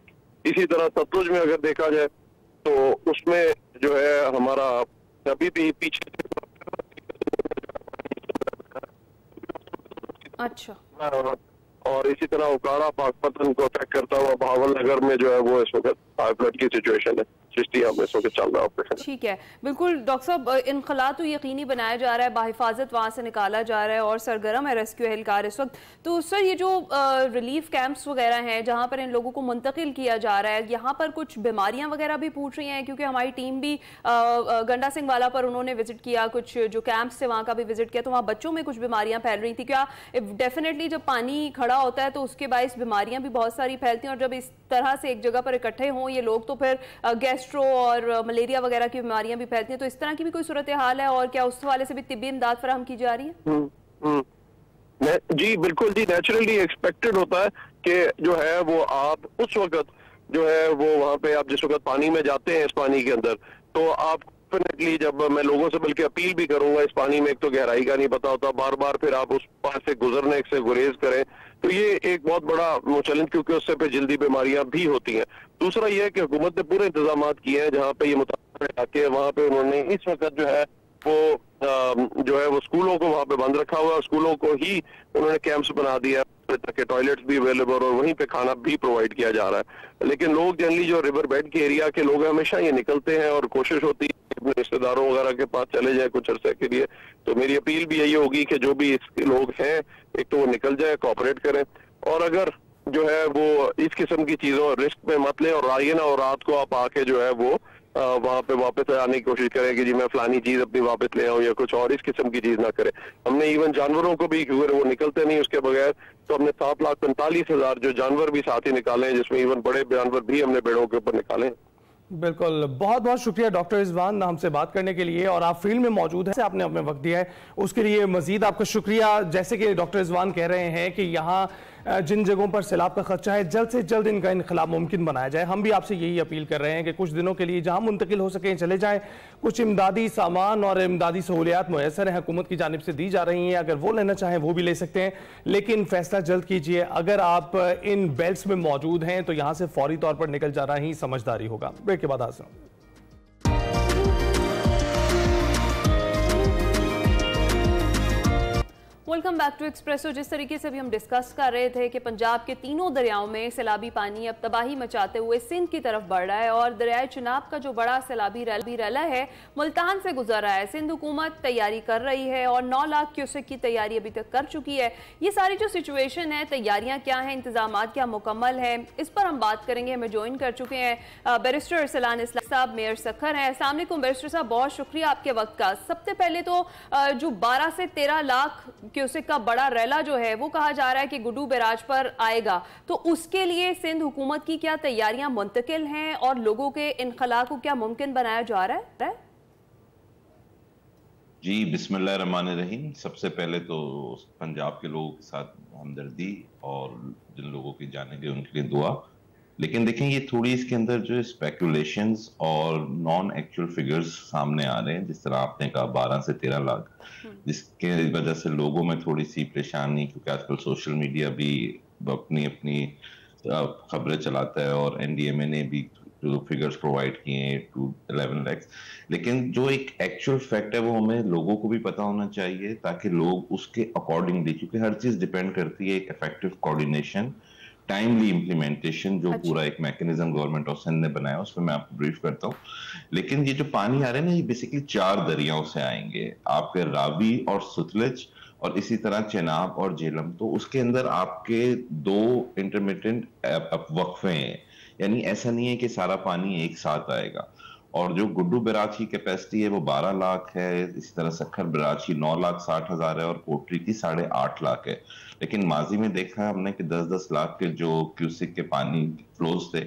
इसी तरह सतलुज में अगर देखा जाए तो उसमें जो है हमारा अभी भी पीछे अच्छा, और इसी तरह उकाड़ा पाकपतन को अफेक्ट करता हुआ भावल नगर में जो है वो इस वक्त हाई फ्लड की सिचुएशन है। चिश्तिया में इस वक्त चल रहा है। ठीक है, बिल्कुल डॉक्टर साहब, इनखला तो यकीनी बनाया जा रहा है, बाहिफाजत वहाँ से निकाला जा रहा है और सरगर्म है रेस्क्यू एहलकार इस वक्त। तो सर ये जो रिलीफ कैंप्स वगैरह हैं जहाँ पर इन लोगों को मुंतकिल किया जा रहा है, यहाँ पर कुछ बीमारियाँ वगैरह भी पूछ रही हैं? क्योंकि हमारी टीम भी गंडा सिंह वाला पर उन्होंने विजिट किया, कुछ जो कैंप्स थे वहाँ का भी विजिट किया, तो वहाँ बच्चों में कुछ बीमारियाँ फैल रही थी। क्या डेफिनेटली जब पानी खड़ा होता है तो उसके बायस बीमारियाँ भी बहुत सारी फैलती हैं, और जब इस तरह से एक जगह पर इकट्ठे हों ये लोग तो फिर गैस्ट्रो और मलेरिया वगैरह की बीमारियां भी फैलती हैं। तो इस तरह की भी कोई सूरत हाल है, और क्या उस हवाले से भी तिब्बी इमदाद फराहम की जा रही है? जी बिल्कुल जी, नेचुरली एक्सपेक्टेड होता है कि जो है वो आप उस वक्त जो है वो वहाँ पे आप जिस वक्त पानी में जाते हैं इस पानी के अंदर, तो आप डेफिनेटली, जब मैं लोगों से बल्कि अपील भी करूंगा, इस पानी में एक तो गहराई का नहीं पता होता, बार बार फिर आप उस पास से गुजरने से गुरेज करें, तो ये एक बहुत बड़ा चैलेंज, क्योंकि उससे फिर जल्दी बीमारियां भी होती हैं। दूसरा ये है कि हुकूमत ने पूरे इंतजाम किए हैं जहाँ पे ये मुताबिक वहाँ पे उन्होंने इस वक्त जो है वो जो है वो स्कूलों को वहाँ पे बंद रखा हुआ है, स्कूलों को ही उन्होंने कैंप्स बना दिया ताकि टॉयलेट्स भी अवेलेबल और वहीं पे खाना भी प्रोवाइड किया जा रहा है। लेकिन लोग जनरली जो रिवर बेड के एरिया के लोग हैं हमेशा ये निकलते हैं और कोशिश होती है अपने रिश्तेदारों वगैरह के पास चले जाए कुछ अरसे के लिए। तो मेरी अपील भी यही होगी कि जो भी लोग हैं एक तो वो निकल जाए, कोऑपरेट करें, और अगर जो है वो इस किस्म की चीजों रिस्क में मत लें और आइए ना, और रात को आप आके जो है वो वहां पे वापस आने की कोशिश करें कि जी मैं फलानी चीज अपनी वापस ले आऊं या कुछ और इस किस्म की चीज ना करें। हमने इवन जानवरों को भी, क्योंकि वो निकलते नहीं उसके बगैर, तो हमने 7,45,000 जो जानवर भी साथ ही निकाले हैं, जिसमें इवन बड़े जानवर भी हमने बेड़ों के ऊपर निकाले। बिल्कुल, बहुत बहुत शुक्रिया डॉक्टर रिजवान हमसे बात करने के लिए, और आप फील्ड में मौजूद हैं, आपने अपने वक्त दिया है उसके लिए मजीद आपका शुक्रिया। जैसे कि डॉक्टर रिजवान कह रहे हैं कि यहाँ जिन जगहों पर सैलाब का खदशा है जल्द से जल्द इनका इनखला मुमकिन बनाया जाए। हम भी आपसे यही अपील कर रहे हैं कि कुछ दिनों के लिए जहां मुंतकिल हो सकें चले जाएं। कुछ इमदादी सामान और इमदादी सहूलियात मुयसर हैं, हुकूमत की जानिब से दी जा रही हैं, अगर वो लेना चाहें वो भी ले सकते हैं, लेकिन फैसला जल्द कीजिए। अगर आप इन बेल्ट्स में मौजूद हैं तो यहाँ से फौरी तौर पर निकल जाना ही समझदारी होगा। ब्रेक के बाद हाजिर हूं। Welcome back to Expresso. जिस तरीके से भी हम डिस्कस कर रहे थे कि पंजाब के तीनों दरियाओं में सैलाबी पानी अब तबाही मचाते हुए सिंध की तरफ बढ़ रहा है और दरियाए चिनाब का जो बड़ा सैलाबी रैला है मुल्तान से गुजर रहा है। सिंध हुकूमत तैयारी कर रही है और 9 लाख क्यूसेक की तैयारी अभी तक कर चुकी है। ये सारी जो सिचुएशन है, तैयारियां क्या हैं, इंतजाम क्या मुकम्मल है, इस पर हम बात करेंगे। हमें ज्वाइन कर चुके हैं बैरिस्टर अरसलान इस्लाम साहब, मेयर सखर हैं। अस्सलाम वालेकुम बैरिस्टर साहब, बहुत शुक्रिया आपके वक्त का। सबसे पहले तो जो 12 से 13 लाख क्यूसेक का बड़ा रैला जो है वो कहा जा रहा है कि गुड्डू बैराज पर आएगा, तो उसके लिए सिंध हुकूमत की क्या तैयारियां मुंतकिल हैं और लोगों के इनखला को क्या मुमकिन बनाया जा रहा है? जी बिस्मिल्लाहिर्रहमानिर्रहीम। सबसे पहले तो पंजाब के लोगों के साथ हमदर्दी और जिन लोगों की जाने गए उनके लिए दुआ। लेकिन देखें, ये थोड़ी इसके अंदर जो स्पेकुलेशंस और नॉन एक्चुअल फिगर्स सामने आ रहे हैं, जिस तरह आपने कहा 12 से 13 लाख, जिसके वजह से लोगों में थोड़ी सी परेशानी, क्योंकि आजकल सोशल मीडिया भी अपनी अपनी खबरें चलाता है और एनडीएमए ने भी जो फिगर्स प्रोवाइड किए हैं 11 लाख। लेकिन जो एक एक्चुअल फैक्ट है वो हमें लोगों को भी पता होना चाहिए, ताकि लोग उसके अकॉर्डिंगली, क्योंकि हर चीज डिपेंड करती है एक इफेक्टिव कोऑर्डिनेशन, टाइमली इम्प्लीमेंटेशन, जो पूरा एक मैकेनिज्म गवर्नमेंट ऑफ सिंध ने बनाया, उस पर मैं आपको ब्रीफ करता हूँ। लेकिन ये जो पानी आ रहा है ना, ये बेसिकली 4 दरियाओं से आएंगे, आपके रावी और सतलज और इसी तरह चेनाब और झेलम। तो उसके अंदर आपके 2 इंटरमिटेंट वक्फे हैं, यानी ऐसा नहीं है कि सारा पानी एक साथ आएगा। और जो गुड्डू बैराज की कैपेसिटी है वो 12 लाख है, इसी तरह सखर बैराज की 9,60,000 है और कोटरी की 8.5 लाख है। लेकिन माजी में देखा है हमने कि 10-10 लाख के जो क्यूसिक के पानी फ्लोज थे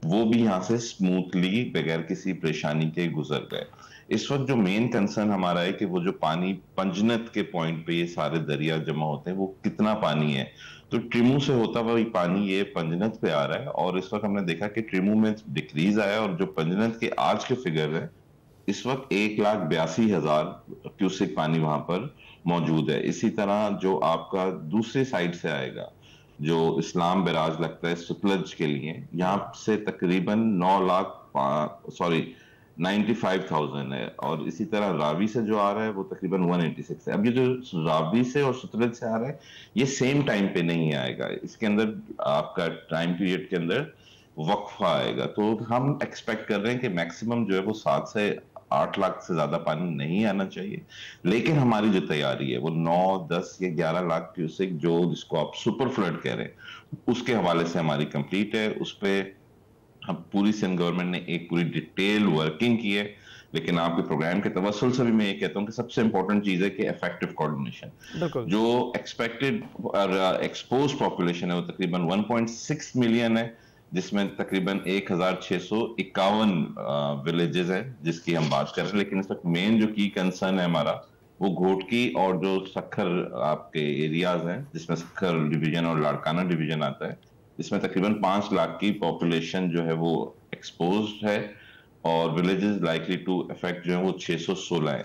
वो भी यहाँ से स्मूथली बगैर किसी परेशानी के गुजर गए। इस वक्त जो मेन कंसर्न हमारा है कि वो जो पानी पंजनत के पॉइंट पे ये सारे दरिया जमा होते हैं, वो कितना पानी है। तो ट्रिमू से होता हुआ पानी ये पंजनत पे आ रहा है, और इस वक्त हमने देखा कि ट्रिमू में डिक्रीज आया, और जो पंजनत के आज के फिगर है इस वक्त 1,82,000 क्यूसिक पानी वहां पर मौजूद है। इसी तरह जो आपका दूसरी साइड से आएगा, जो इस्लाम बैराज लगता है सतलज के लिए, यहाँ से तकरीबन 95,000 है, और इसी तरह रावी से जो आ रहा है वो तकरीबन 186 है। अब ये जो रावी से और सतलज से आ रहा है ये सेम टाइम पे नहीं आएगा, इसके अंदर आपका टाइम पीरियड के अंदर वक्फा आएगा। तो हम एक्सपेक्ट कर रहे हैं कि मैक्सिमम जो है वो 7 से 8 लाख से ज्यादा पानी नहीं आना चाहिए। लेकिन हमारी जो तैयारी है वो 9, 10 या 11 लाख क्यूसेक, जो जिसको आप सुपर फ्लड कह रहे हैं, उसके हवाले से हमारी कंप्लीट है। उस पर हम पूरी सिंध गवर्नमेंट ने एक पूरी डिटेल वर्किंग की है। लेकिन आपके प्रोग्राम के तवस्सुल से भी मैं ये कहता हूँ कि सबसे इंपॉर्टेंट चीज है कि इफेक्टिव कोऑर्डिनेशन। जो एक्सपेक्टेड एक्सपोज पॉपुलेशन है वो तकरीबन 1.6 मिलियन है, जिसमें तकरीबन 1,651 विलेजेस हैं जिसकी हम बात कर रहे हैं। लेकिन इस वक्त मेन जो की कंसर्न है हमारा वो घोटकी और जो सखर आपके एरियाज हैं, जिसमें सखर डिवीजन और लाड़काना डिवीजन आता है, इसमें तकरीबन 5 लाख की पॉपुलेशन जो है वो एक्सपोज्ड है, और विलेजेस लाइकली टू इफेक्ट जो है वो 616 है।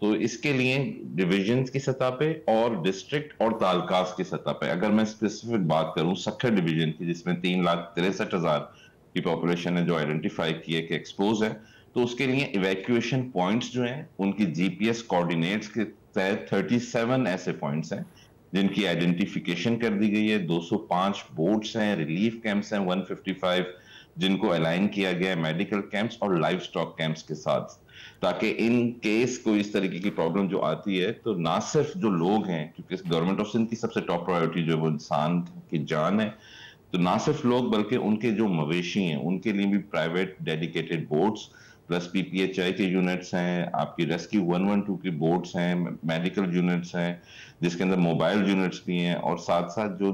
तो इसके लिए डिवीजन की सतह पे और डिस्ट्रिक्ट और तालकास की सतह पे, अगर मैं स्पेसिफिक बात करूं सखर डिवीजन की, जिसमें 3,63,000 की पॉपुलेशन है जो आइडेंटिफाई की है कि एक्सपोज है, तो उसके लिए इवैक्यूएशन पॉइंट्स जो हैं उनकी जीपीएस कोऑर्डिनेट्स के तहत 37 ऐसे पॉइंट्स हैं जिनकी आइडेंटिफिकेशन कर दी गई है। 205 बोट्स हैं, रिलीफ कैंप्स हैं 155 जिनको अलाइन किया गया है मेडिकल कैंप्स और लाइव स्टॉक कैंप्स के साथ, ताकि इन केस को इस तरीके की प्रॉब्लम जो आती है तो ना सिर्फ जो लोग हैं, क्योंकि गवर्नमेंट ऑफ सिंध की सबसे टॉप प्रायोरिटी जो वो इंसान की जान है, तो ना सिर्फ लोग बल्कि उनके जो मवेशी हैं उनके लिए भी private dedicated boats plus PPHI के यूनिट्स हैं, आपकी रेस्क्यू 112 की बोट्स हैं, मेडिकल यूनिट्स हैं जिसके अंदर मोबाइल यूनिट्स भी हैं, और साथ साथ जो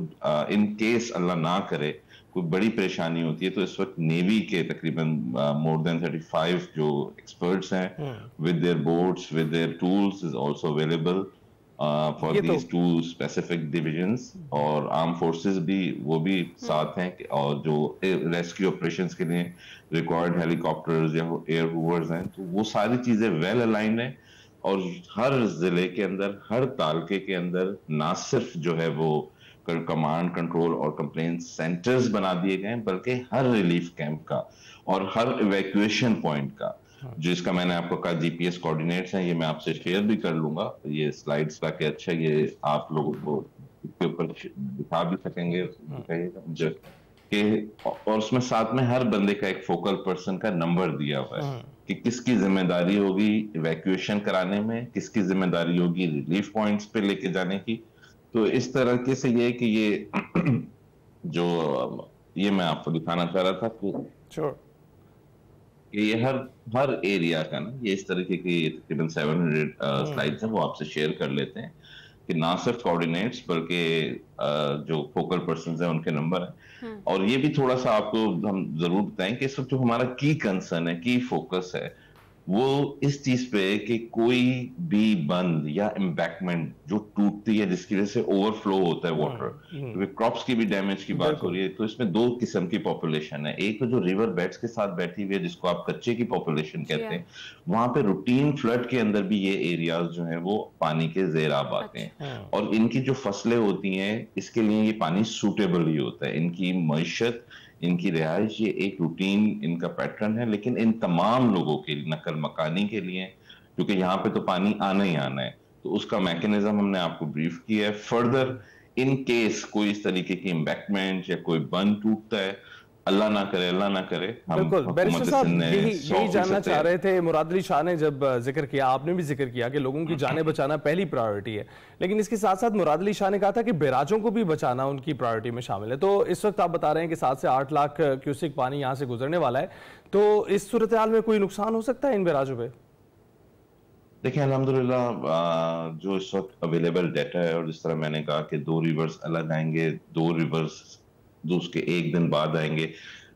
इन केस अल्लाह ना करे कोई बड़ी परेशानी होती है तो इस वक्त नेवी के तकरीबन मोर देन 35 जो एक्सपर्ट्स हैं with their boats with their tools is also available for these two specific divisions, और आर्म फोर्सेस भी वो भी साथ हैं, और जो रेस्क्यू ऑपरेशंस के लिए रिक्वायर्ड हेलीकॉप्टर्स या एयर होवर्स हैं, तो वो सारी चीजें वेल अलाइंड हैं। और हर जिले के अंदर, हर तालके के अंदर ना सिर्फ जो है वो कमांड कंट्रोल और कंप्लेंट सेंटर्स बना दिए गए हैं, बल्कि हर रिलीफ कैंप का और हर इवैक्यूएशन पॉइंट का, जिसका मैंने आपको कहा GPS कोऑर्डिनेट्स हैं, ये मैं आपसे शेयर भी कर लूंगा, ये स्लाइड्स का कि अच्छा ये आप लोगों को इसके ऊपर दिखा भी सकेंगे और उसमें साथ में हर बंदे का एक फोकल पर्सन का नंबर दिया हुआ है कि किसकी जिम्मेदारी होगी इवैक्यूएशन कराने में, किसकी जिम्मेदारी होगी रिलीफ पॉइंट्स पे लेके जाने की। तो इस तरह से ये कि ये जो ये मैं आपको दिखाना चाह रहा था कि ये हर एरिया का ना, ये इस तरीके की तकरीबन 700 स्लाइड्स हैं, वो आपसे शेयर कर लेते हैं कि ना सिर्फ कोऑर्डिनेट्स बल्कि जो फोकल पर्संस हैं उनके नंबर हैं। और ये भी थोड़ा सा आपको हम जरूर बताएं कि इस वक्त जो हमारा की कंसर्न है, की फोकस है, वो इस चीज पे कि कोई भी बंद या एम्बैंकमेंट जो टूटती है जिसकी वजह से ओवरफ्लो होता है वाटर, क्योंकि क्रॉप्स की भी डैमेज की बात हो रही है, तो इसमें दो किस्म की पॉपुलेशन है। एक तो जो रिवर बेड्स के साथ बैठी हुई है जिसको आप कच्चे की पॉपुलेशन कहते हैं, वहां पे रूटीन फ्लड के अंदर भी ये एरियाज जो है वो पानी के ज़ेराब आते हैं, और इनकी जो फसलें होती हैं इसके लिए ये पानी सूटेबल ही होता है, इनकी मईशत, इनकी रिहाइश, ये एक रूटीन इनका पैटर्न है। लेकिन इन तमाम लोगों के लिए नकल मकानी के लिए, क्योंकि यहाँ पे तो पानी आना ही आना है, तो उसका मैकेनिज्म हमने आपको ब्रीफ किया है। फर्दर इन केस कोई इस तरीके की इम्बैंकमेंट या कोई बंद टूटता है, अल्लाह ना करे बिल्कुल बैरिस्टर साहब यही जानना चाह रहे थे। मुराद अली शाह ने जब जिक्र किया, आपने भी जिक्र किया कि लोगों की जानें बचाना पहली प्रायोरिटी है, लेकिन इसके साथ साथ मुराद अली शाह ने कहा था कि बैराजों को भी बचाना उनकी प्रायोरिटी में शामिल है। तो इस वक्त आप बता रहे हैं कि 7 से 8 लाख क्यूसेक पानी यहाँ से गुजरने वाला है, तो इस सूरत हाल में कोई नुकसान हो सकता है इन बैराजों पे? देखिए अल्हम्दुलिल्लाह जो इस वक्त अवेलेबल डाटा है, और जिस तरह मैंने कहा कि 2 रिवर्स अलग आएंगे, 2 रिवर्स उसके एक दिन बाद आएंगे,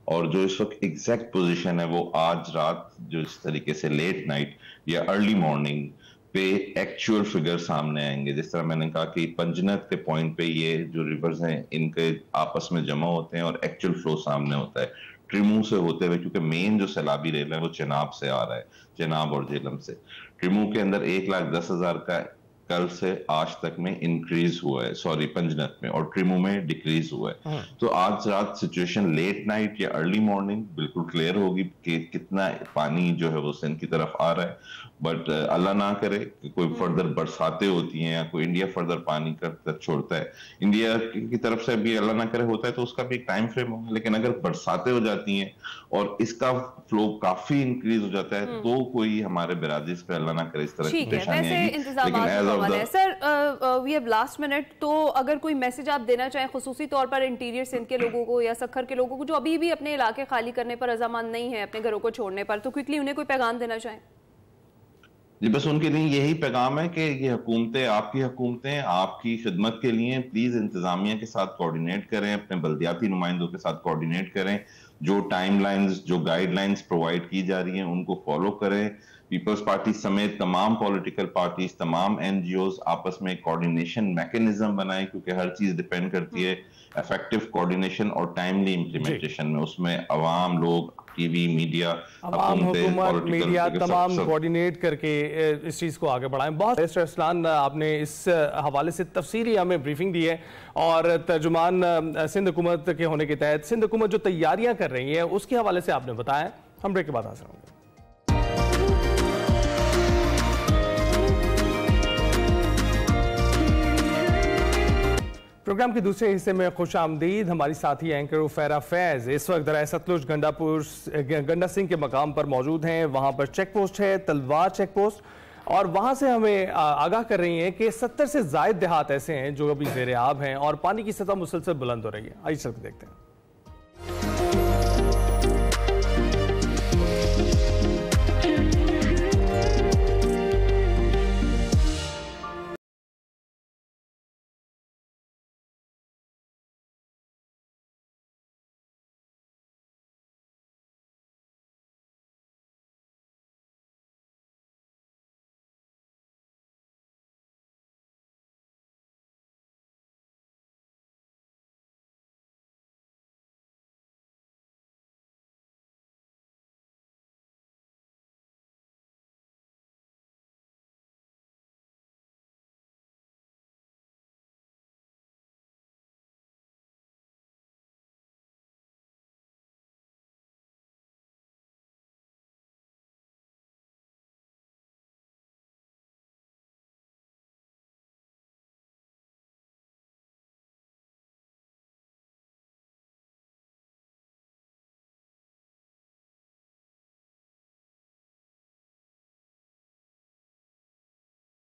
और जो इस वक्त एग्जैक्ट पोजीशन है वो आज रात जो इस tariqe से लेट नाइट या अर्ली मॉर्निंग पे एक्चुअल फिगर सामने आएंगे। जिस तरह मैंने कहा कि पंजनत के पॉइंट पे ये जो रिवर्स हैं इनके आपस में जमा होते हैं और एक्चुअल फ्लो सामने होता है ट्रिमू से होते हुए, क्योंकि मेन जो सैलाबी रेल है वो चेनाब से आ रहा है, चेनाब और झेलम से। ट्रिमू के अंदर 1,10,000 का कल से आज तक में इंक्रीज हुआ है, सॉरी पंजनत में, और ट्रिमू में डिक्रीज हुआ है। तो आज रात सिचुएशन लेट नाइट या अर्ली मॉर्निंग बिल्कुल क्लियर होगी कि कितना पानी जो है वो सिंध की तरफ आ रहा है। बट अल्लाह ना करे कि कोई फर्दर बरसातें होती हैं या कोई इंडिया फर्दर पानी का छोड़ता है, इंडिया की तरफ से भी अल्लाह ना करे होता है, तो उसका भी एक टाइम फ्रेम होगा। लेकिन अगर बरसातें हो जाती हैं और इसका फ्लो काफी इंक्रीज हो जाता है तो कोई हमारे बराजीज पे अल्लाह ना करे इस तरह की परेशानी आएगी। Sir we have last minute, तो अगर कोई मैसेज आप देना चाहें खुसूसी तौर पर इंटीरियर सिंध के लोगों को या सखर के लोगों को जो अभी भी अपने इलाके खाली करने पर रजामंद नहीं है, अपने घरों को छोड़ने पर, तो क्विकली उन्हें कोई पैगाम देना चाहें? जी बस उनके लिए यही पैगाम है कि ये हुकूमतें आपकी खिदमत के लिए, प्लीज इंतजामिया के साथ कोऑर्डिनेट करें, अपने बल्दियाती नुमाइंदों के साथ कोऑर्डिनेट करें, जो टाइमलाइंस जो गाइडलाइंस प्रोवाइड की जा रही हैं उनको फॉलो करें। पीपल्स पार्टी समेत तमाम पॉलिटिकल पार्टीज, तमाम NGOs आपस में कोऑर्डिनेशन मैकेनिज्म बनाए, क्योंकि हर चीज डिपेंड करती है इफेक्टिव कोऑर्डिनेशन और टाइमली इम्प्लीमेंटेशन में। उसमें अवाम लोग, टीवी, मीडिया, हुकूमत, मीडिया तमाम कोऑर्डिनेट करके इस चीज़ को आगे बढ़ाएं। बहुत अरसलान आपने इस हवाले से तफसीली हमें ब्रीफिंग दी है, और तर्जुमान सिंध हुकूमत के होने के तहत सिंध हुकूमत जो तैयारियां कर रही है उसके हवाले से आपने बताया। हम ब्रेक के बाद हाजिर होंगे। प्रोग्राम के दूसरे हिस्से में खुश आमदीद। हमारी साथी एंकर उफैरा फैज इस वक्त दरिया सतलुज गंडा सिंह के मकाम पर मौजूद हैं। वहां पर चेक पोस्ट है, तलवार चेक पोस्ट, और वहां से हमें आगाह कर रही हैं कि 70 से ज़ायद देहात ऐसे हैं जो अभी ज़ेर आब हैं और पानी की सतह मुसलसल बुलंद हो रही है। आइए चलकर देखते हैं।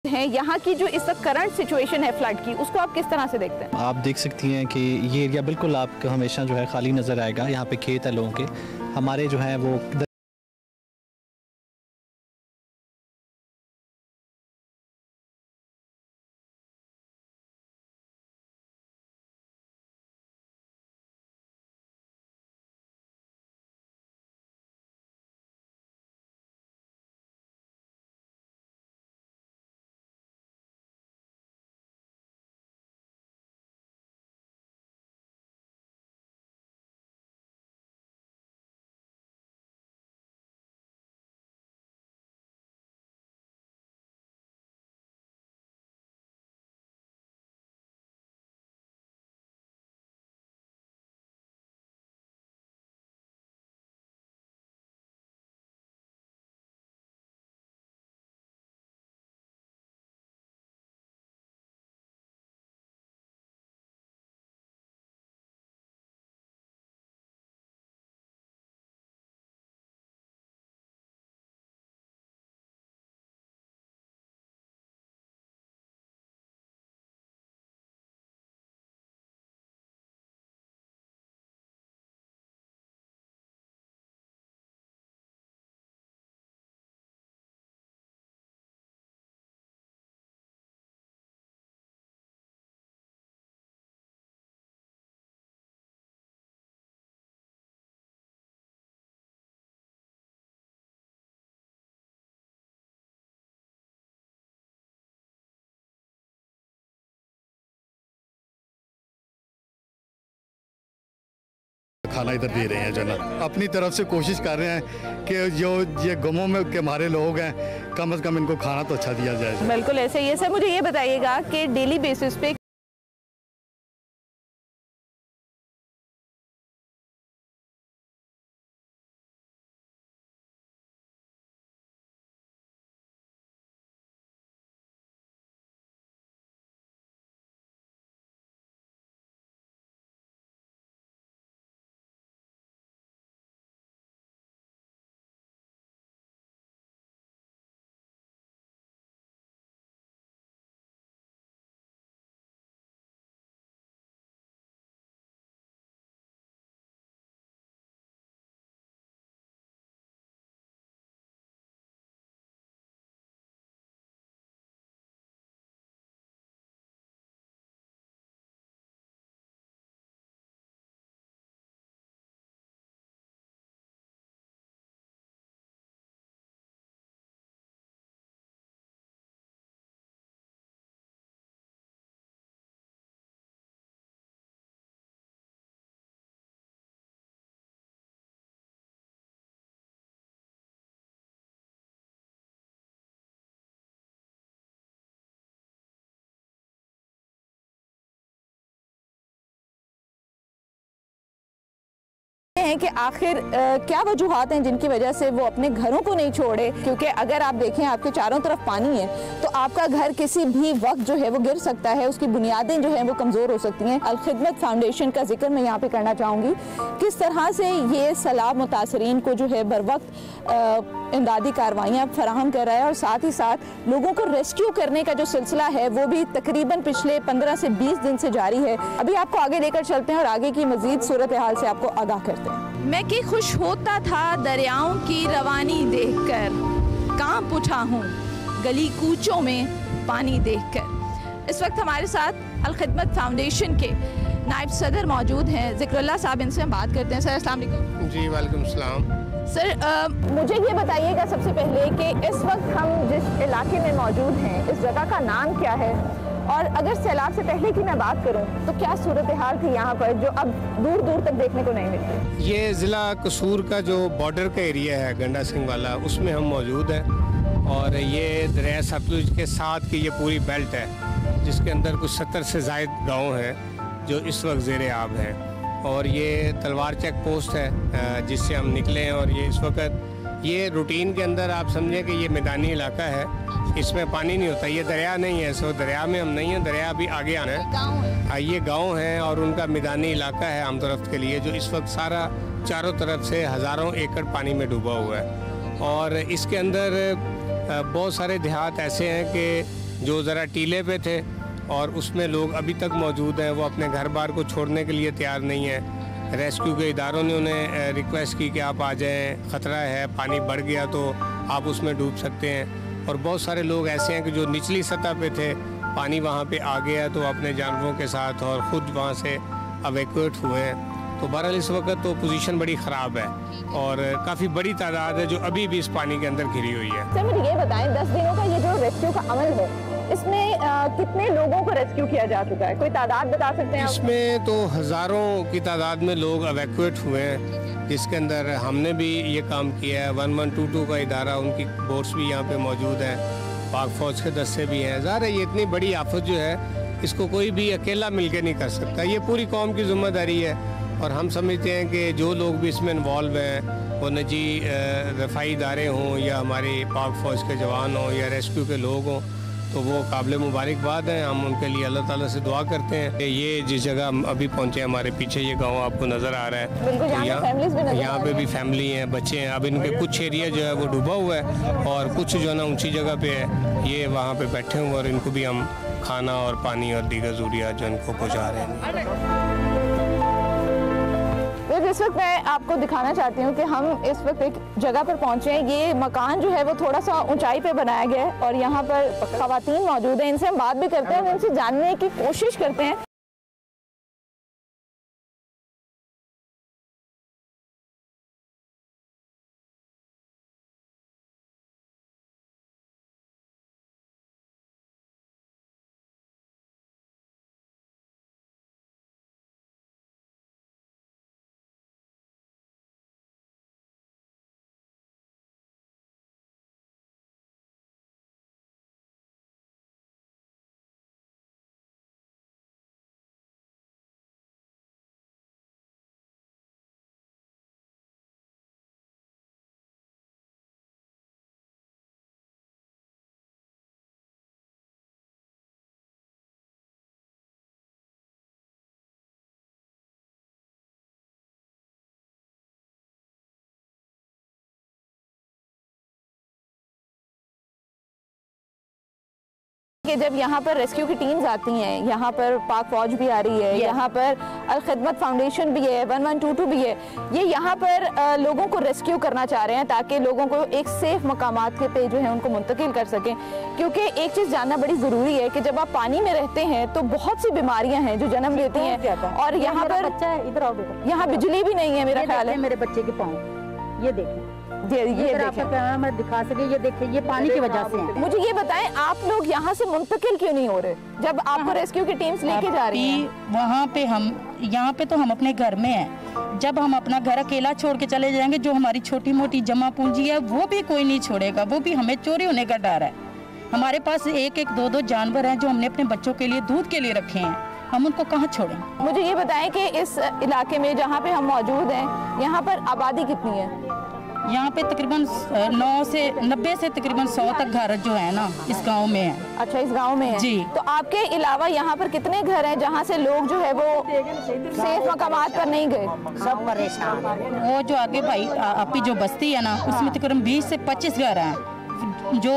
हैं यहाँ की जो इस वक्त करंट सिचुएशन है फ्लड की, उसको आप किस तरह से देखते हैं? आप देख सकती हैं कि ये एरिया बिल्कुल आपको हमेशा जो है खाली नज़र आएगा। यहाँ पे खेत है लोगों के, हमारे जो है वो खाना इधर दे रहे हैं जो ना, अपनी तरफ से कोशिश कर रहे हैं कि जो ये गमों में के हमारे लोग हैं, कम से कम इनको खाना तो अच्छा दिया जाए। बिल्कुल ऐसे ही है सर। मुझे ये बताइएगा कि डेली बेसिस पे हैं कि आखिर क्या वजूहात हैं जिनकी वजह से वो अपने घरों को नहीं छोड़े, क्योंकि अगर आप देखें आपके चारों तरफ पानी है तो आपका घर किसी भी वक्त जो है वो गिर सकता है, उसकी बुनियादें जो हैं वो कमज़ोर हो सकती हैं। अल खिदमत फाउंडेशन का जिक्र मैं यहाँ पे करना चाहूँगी, किस तरह से ये सैलाब मुतासरीन को जो है बर वक्त इमदादी कार्रवाइयाँ फराहम कर रहा है और साथ ही साथ लोगों को रेस्क्यू करने का जो सिलसिला है वो भी तकरीबन पिछले 15 से 20 दिन से जारी है। अभी आपको आगे लेकर चलते हैं और आगे की मजीद सूरत हाल से आपको आगाह करते हैं। मैं कि खुश होता था दरियाओं की रवानी देखकर, कांप उठा हूँ गली कूचों में पानी देखकर। इस वक्त हमारे साथ अल खिदमत फाउंडेशन के नायब सदर मौजूद हैं, ज़िक्रुल्लाह साहब, इनसे हम बात करते हैं। सर अस्सलाम वालेकुम। जी वालेकुम सलाम। सर मुझे ये बताइएगा सबसे पहले कि इस वक्त हम जिस इलाके में मौजूद हैं इस जगह का नाम क्या है, और अगर सैलाब से पहले की मैं बात करूं तो क्या सूरत हाल थी यहाँ पर जो अब दूर दूर तक देखने को नहीं मिलती? ये ज़िला कसूर का जो बॉर्डर का एरिया है गंडा सिंह वाला, उसमें हम मौजूद हैं और ये दरिया सतलुज के साथ की ये पूरी बेल्ट है जिसके अंदर कुछ 70 से ज़ायद गाँव हैं जो इस वक्त ज़ेरे आब हैं। और ये तलवार चेक पोस्ट है जिससे हम निकले हैं और ये इस वक्त ये रूटीन के अंदर आप समझें कि ये मैदानी इलाका है, इसमें पानी नहीं होता, ये दरिया नहीं है, सो दरिया में हम नहीं हैं, दरिया अभी आगे आना है। ये गांव हैं और उनका मैदानी इलाका है आमतौर के लिए, जो इस वक्त सारा चारों तरफ से हज़ारों एकड़ पानी में डूबा हुआ है। और इसके अंदर बहुत सारे देहात ऐसे हैं कि जो ज़रा टीले पे थे और उसमें लोग अभी तक मौजूद हैं, वो अपने घर बार को छोड़ने के लिए तैयार नहीं हैं। रेस्क्यू के इदारों ने उन्हें रिक्वेस्ट की कि आप आ जाएं, ख़तरा है, पानी बढ़ गया तो आप उसमें डूब सकते हैं। और बहुत सारे लोग ऐसे हैं कि जो निचली सतह पे थे, पानी वहाँ पे आ गया तो अपने जानवरों के साथ और ख़ुद वहाँ से एवैक्यूएट हुए हैं। तो बहरहाल इस वक्त तो पोजीशन बड़ी ख़राब है और काफ़ी बड़ी तादाद है जो अभी भी इस पानी के अंदर घिरी हुई है। सर मुझे ये बताएं, 10 दिनों का ये जो रेस्क्यू का अमल है, इसमें कितने लोगों को रेस्क्यू किया जा चुका है? कोई तादाद बता सकते हैं आप? इसमें तो हज़ारों की तादाद में लोग एवैक्यूएट हुए हैं, जिसके अंदर हमने भी ये काम किया है। 1122 का इदारा, उनकी बोट्स भी यहाँ पे मौजूद हैं, पाक फौज के दस्ते भी हैं। ज़ाहिर है ये इतनी बड़ी आफत जो है इसको कोई भी अकेला मिलकर नहीं कर सकता, ये पूरी कौम की जिम्मेदारी है। और हम समझते हैं कि जो लोग भी इसमें इन्वॉल्व हैं, वो निजी रफ़ाई इदारे हों या हमारे पाक फ़ौज के जवान हों या रेस्क्यू के लोग हों, तो वो काबिल मुबारकबाद हैं। हम उनके लिए अल्लाह ताला से दुआ करते हैं कि ये जिस जगह हम अभी पहुँचे, हमारे पीछे ये गांव आपको नज़र आ रहा है, तो यहाँ पे भी फैमिली हैं, बच्चे हैं। अब इनके कुछ एरिया जो है वो डूबा हुआ है और कुछ जो है ना ऊँची जगह पे है, ये वहाँ पे बैठे हुए और इनको भी हम खाना और पानी और दीगर ज़रूरियात जो इनको पहुँचा रहे हैं। तो इस वक्त मैं आपको दिखाना चाहती हूँ कि हम इस वक्त एक जगह पर पहुँचे हैं। ये मकान जो है वो थोड़ा सा ऊंचाई पे बनाया गया है और यहाँ पर ख़वातीन मौजूद हैं। इनसे हम बात भी करते हैं, इनसे जानने की कोशिश करते हैं। कि जब यहाँ पर रेस्क्यू की टीम्स आती हैं, यहाँ पर पाक फौज भी आ रही है, यहाँ पर अल खिदमत फाउंडेशन भी है, 1122 भी है, ये यहाँ पर लोगों को रेस्क्यू करना चाह रहे हैं ताकि लोगों को एक सेफ मकामात के पे जो है उनको मुंतकिल कर सकें। क्योंकि एक चीज़ जानना बड़ी ज़रूरी है कि जब आप पानी में रहते हैं तो बहुत सी बीमारियाँ हैं जो जन्म लेती हैं और यहाँ पर इधर आओ बेटा, यहाँ बिजली भी नहीं है मेरा ख्याल है। मेरे बच्चे के पाँव ये देखें, ये आपका कैमरा मैं दिखा सके, ये देखिए ये पानी की वजह से है। मुझे ये बताएं, आप लोग यहाँ से मुंतकिल क्यों नहीं हो रहे जब आपको रेस्क्यू की टीम्स लेके जा रही हैं? वहाँ पे हम, यहाँ पे तो हम अपने घर में हैं। जब हम अपना घर अकेला छोड़ के चले जाएंगे, जो हमारी छोटी मोटी जमा पूंजी है वो भी कोई नहीं छोड़ेगा, वो भी हमें चोरी होने का डर है। हमारे पास एक एक दो दो जानवर हैं जो हमने अपने बच्चों के लिए दूध के लिए रखे हैं, हम उनको कहाँ छोड़ें? मुझे ये बताएं कि इस इलाके में जहाँ पे हम मौजूद हैं, यहाँ पर आबादी कितनी है? यहाँ पे तकरीबन 90 से तकरीबन 100 तक घर जो है ना इस गांव में है। अच्छा, इस गांव में है जी। तो आपके अलावा यहाँ पर कितने घर हैं जहाँ से लोग जो है वो सेफ मकामात पर नहीं गए? सब परेशान। वो जो आगे भाई आपकी जो बस्ती है ना, उसमें तकरीबन 20 से 25 घर हैं जो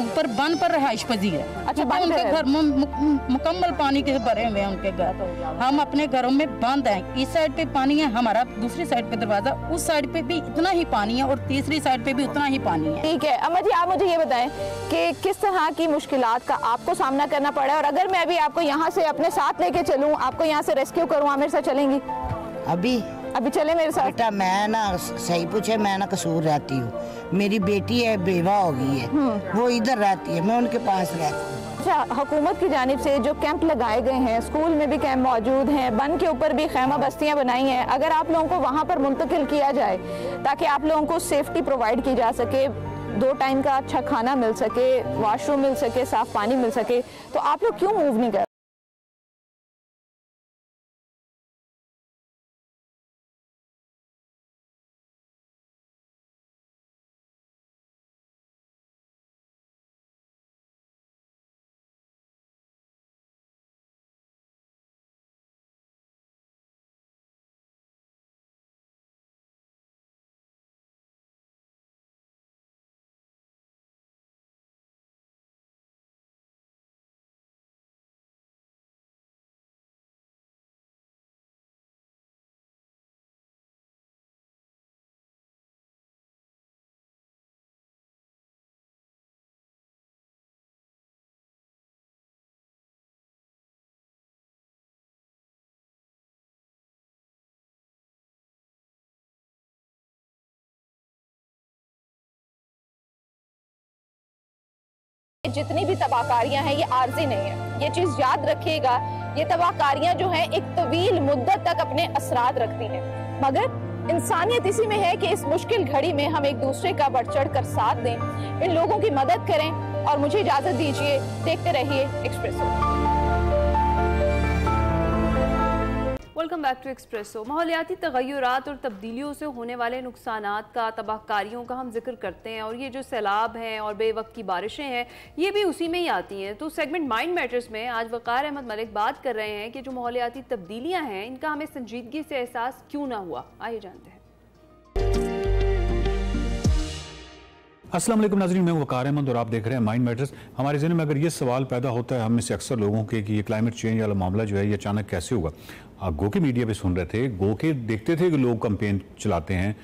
ऊपर बन पर रहाइश पजी है। अच्छा, उनके घर मुकम्मल पानी के भरे हुए हैं उनके घर। हम अपने घरों में बंद हैं। इस साइड पे पानी है हमारा, दूसरी साइड पे दरवाजा, उस साइड पे भी इतना ही पानी है और तीसरी साइड पे भी उतना ही पानी है। ठीक है अम्मा जी, आप मुझे ये बताएं कि किस तरह की मुश्किलात का आपको सामना करना पड़ा, और अगर मैं अभी आपको यहाँ से अपने साथ लेके चलूँ, आपको यहाँ से रेस्क्यू करूँ, आप मेरे साथ चलेंगी? अभी चले मेरे साथ? बेटा मैं ना सही पूछे, मैं ना कसूर रहती हूँ, मेरी बेटी है बेवा हो गई है, वो इधर रहती है, मैं उनके पास रहती हूँ। अच्छा, हुकूमत की जानिब से जो कैंप लगाए गए हैं, स्कूल में भी कैंप मौजूद हैं, बन के ऊपर भी खैमा बस्तियां बनाई हैं, अगर आप लोगों को वहाँ पर मुंतकिल किया जाए ताकि आप लोगों को सेफ्टी प्रोवाइड की जा सके, 2 टाइम का अच्छा खाना मिल सके, वॉशरूम मिल सके, साफ पानी मिल सके, तो आप लोग क्यों मूव नहीं कर जितनी भी तबाहकारियां हैं ये आर्जी नहीं है, ये चीज याद रखिएगा। ये तबाहकारियां जो हैं एक तवील मुद्दत तक अपने असरात रखती हैं, मगर इंसानियत इसी में है कि इस मुश्किल घड़ी में हम एक दूसरे का बढ़ चढ़ कर साथ दें, इन लोगों की मदद करें। और मुझे इजाजत दीजिए, देखते रहिए Expresso. Welcome back to Expresso. माहौलियाती तगय्युरात और तब्दीलियों से होने वाले नुकसानात का, तबाहकारियों का हम जिक्र करते हैं, और ये जो सैलाब हैं और बेवक्त की बारिशें हैं ये भी उसी में ही आती हैं। तो सेगमेंट माइंड मैटर्स में आज वक़ार अहमद मलिक बात कर रहे हैं कि जो माहौलियाती तब्दीलियाँ हैं इनका हमें संजीदगी से एहसास क्यों ना हुआ। आइए जानते हैं। अस्सलाम वालेकुम नाज़रीन, मैं वक़ार अहमद और आप देख रहे हैं माइंड मैटर्स। हमारे ज़हन में अगर ये सवाल पैदा होता है हम में से अक्सर लोगों के कि ये क्लाइमेट चेंज वाला मामला जो है ये अचानक कैसे होगा। आप गो के मीडिया पे सुन रहे थे, गो के देखते थे कि लोग कैंपेन चलाते हैं,